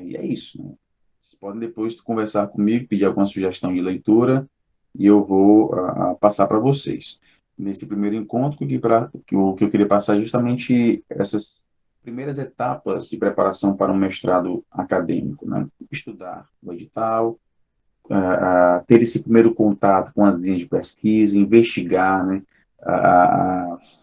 E é isso, né? Vocês podem depois conversar comigo, pedir alguma sugestão de leitura, e eu vou passar para vocês. Nesse primeiro encontro, que eu queria passar é justamente essas primeiras etapas de preparação para um mestrado acadêmico, né? Estudar o edital, ter esse primeiro contato com as linhas de pesquisa, investigar, né?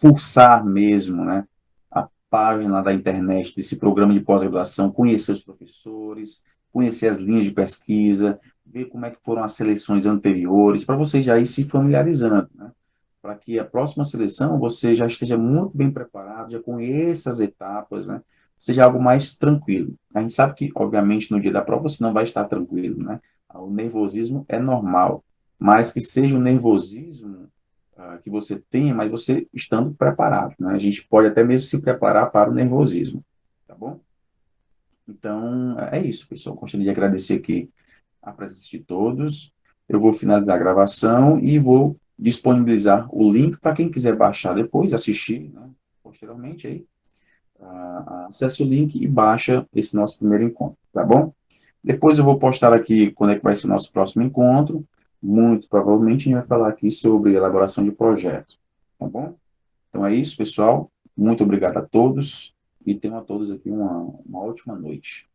Fuçar mesmo, né? A página da internet desse programa de pós-graduação, conhecer os professores, conhecer as linhas de pesquisa, ver como é que foram as seleções anteriores, para você já ir se familiarizando, né? Para que a próxima seleção você já esteja muito bem preparado, já conheça as etapas, né? Seja algo mais tranquilo. A gente sabe que, obviamente, no dia da prova você não vai estar tranquilo, né? O nervosismo é normal, mas que seja um nervosismo que você tenha, mas você estando preparado, né? A gente pode até mesmo se preparar para o nervosismo, tá bom? Então, é isso, pessoal. Gostaria de agradecer aqui a presença de todos. Eu vou finalizar a gravação e vou disponibilizar o link para quem quiser baixar depois, assistir, né? Posteriormente aí. Acesse o link e baixa esse nosso primeiro encontro, tá bom? Depois eu vou postar aqui quando é que vai ser nosso próximo encontro. Muito provavelmente a gente vai falar aqui sobre elaboração de projeto, tá bom? Então é isso, pessoal. Muito obrigado a todos e tenham a todos aqui uma ótima noite.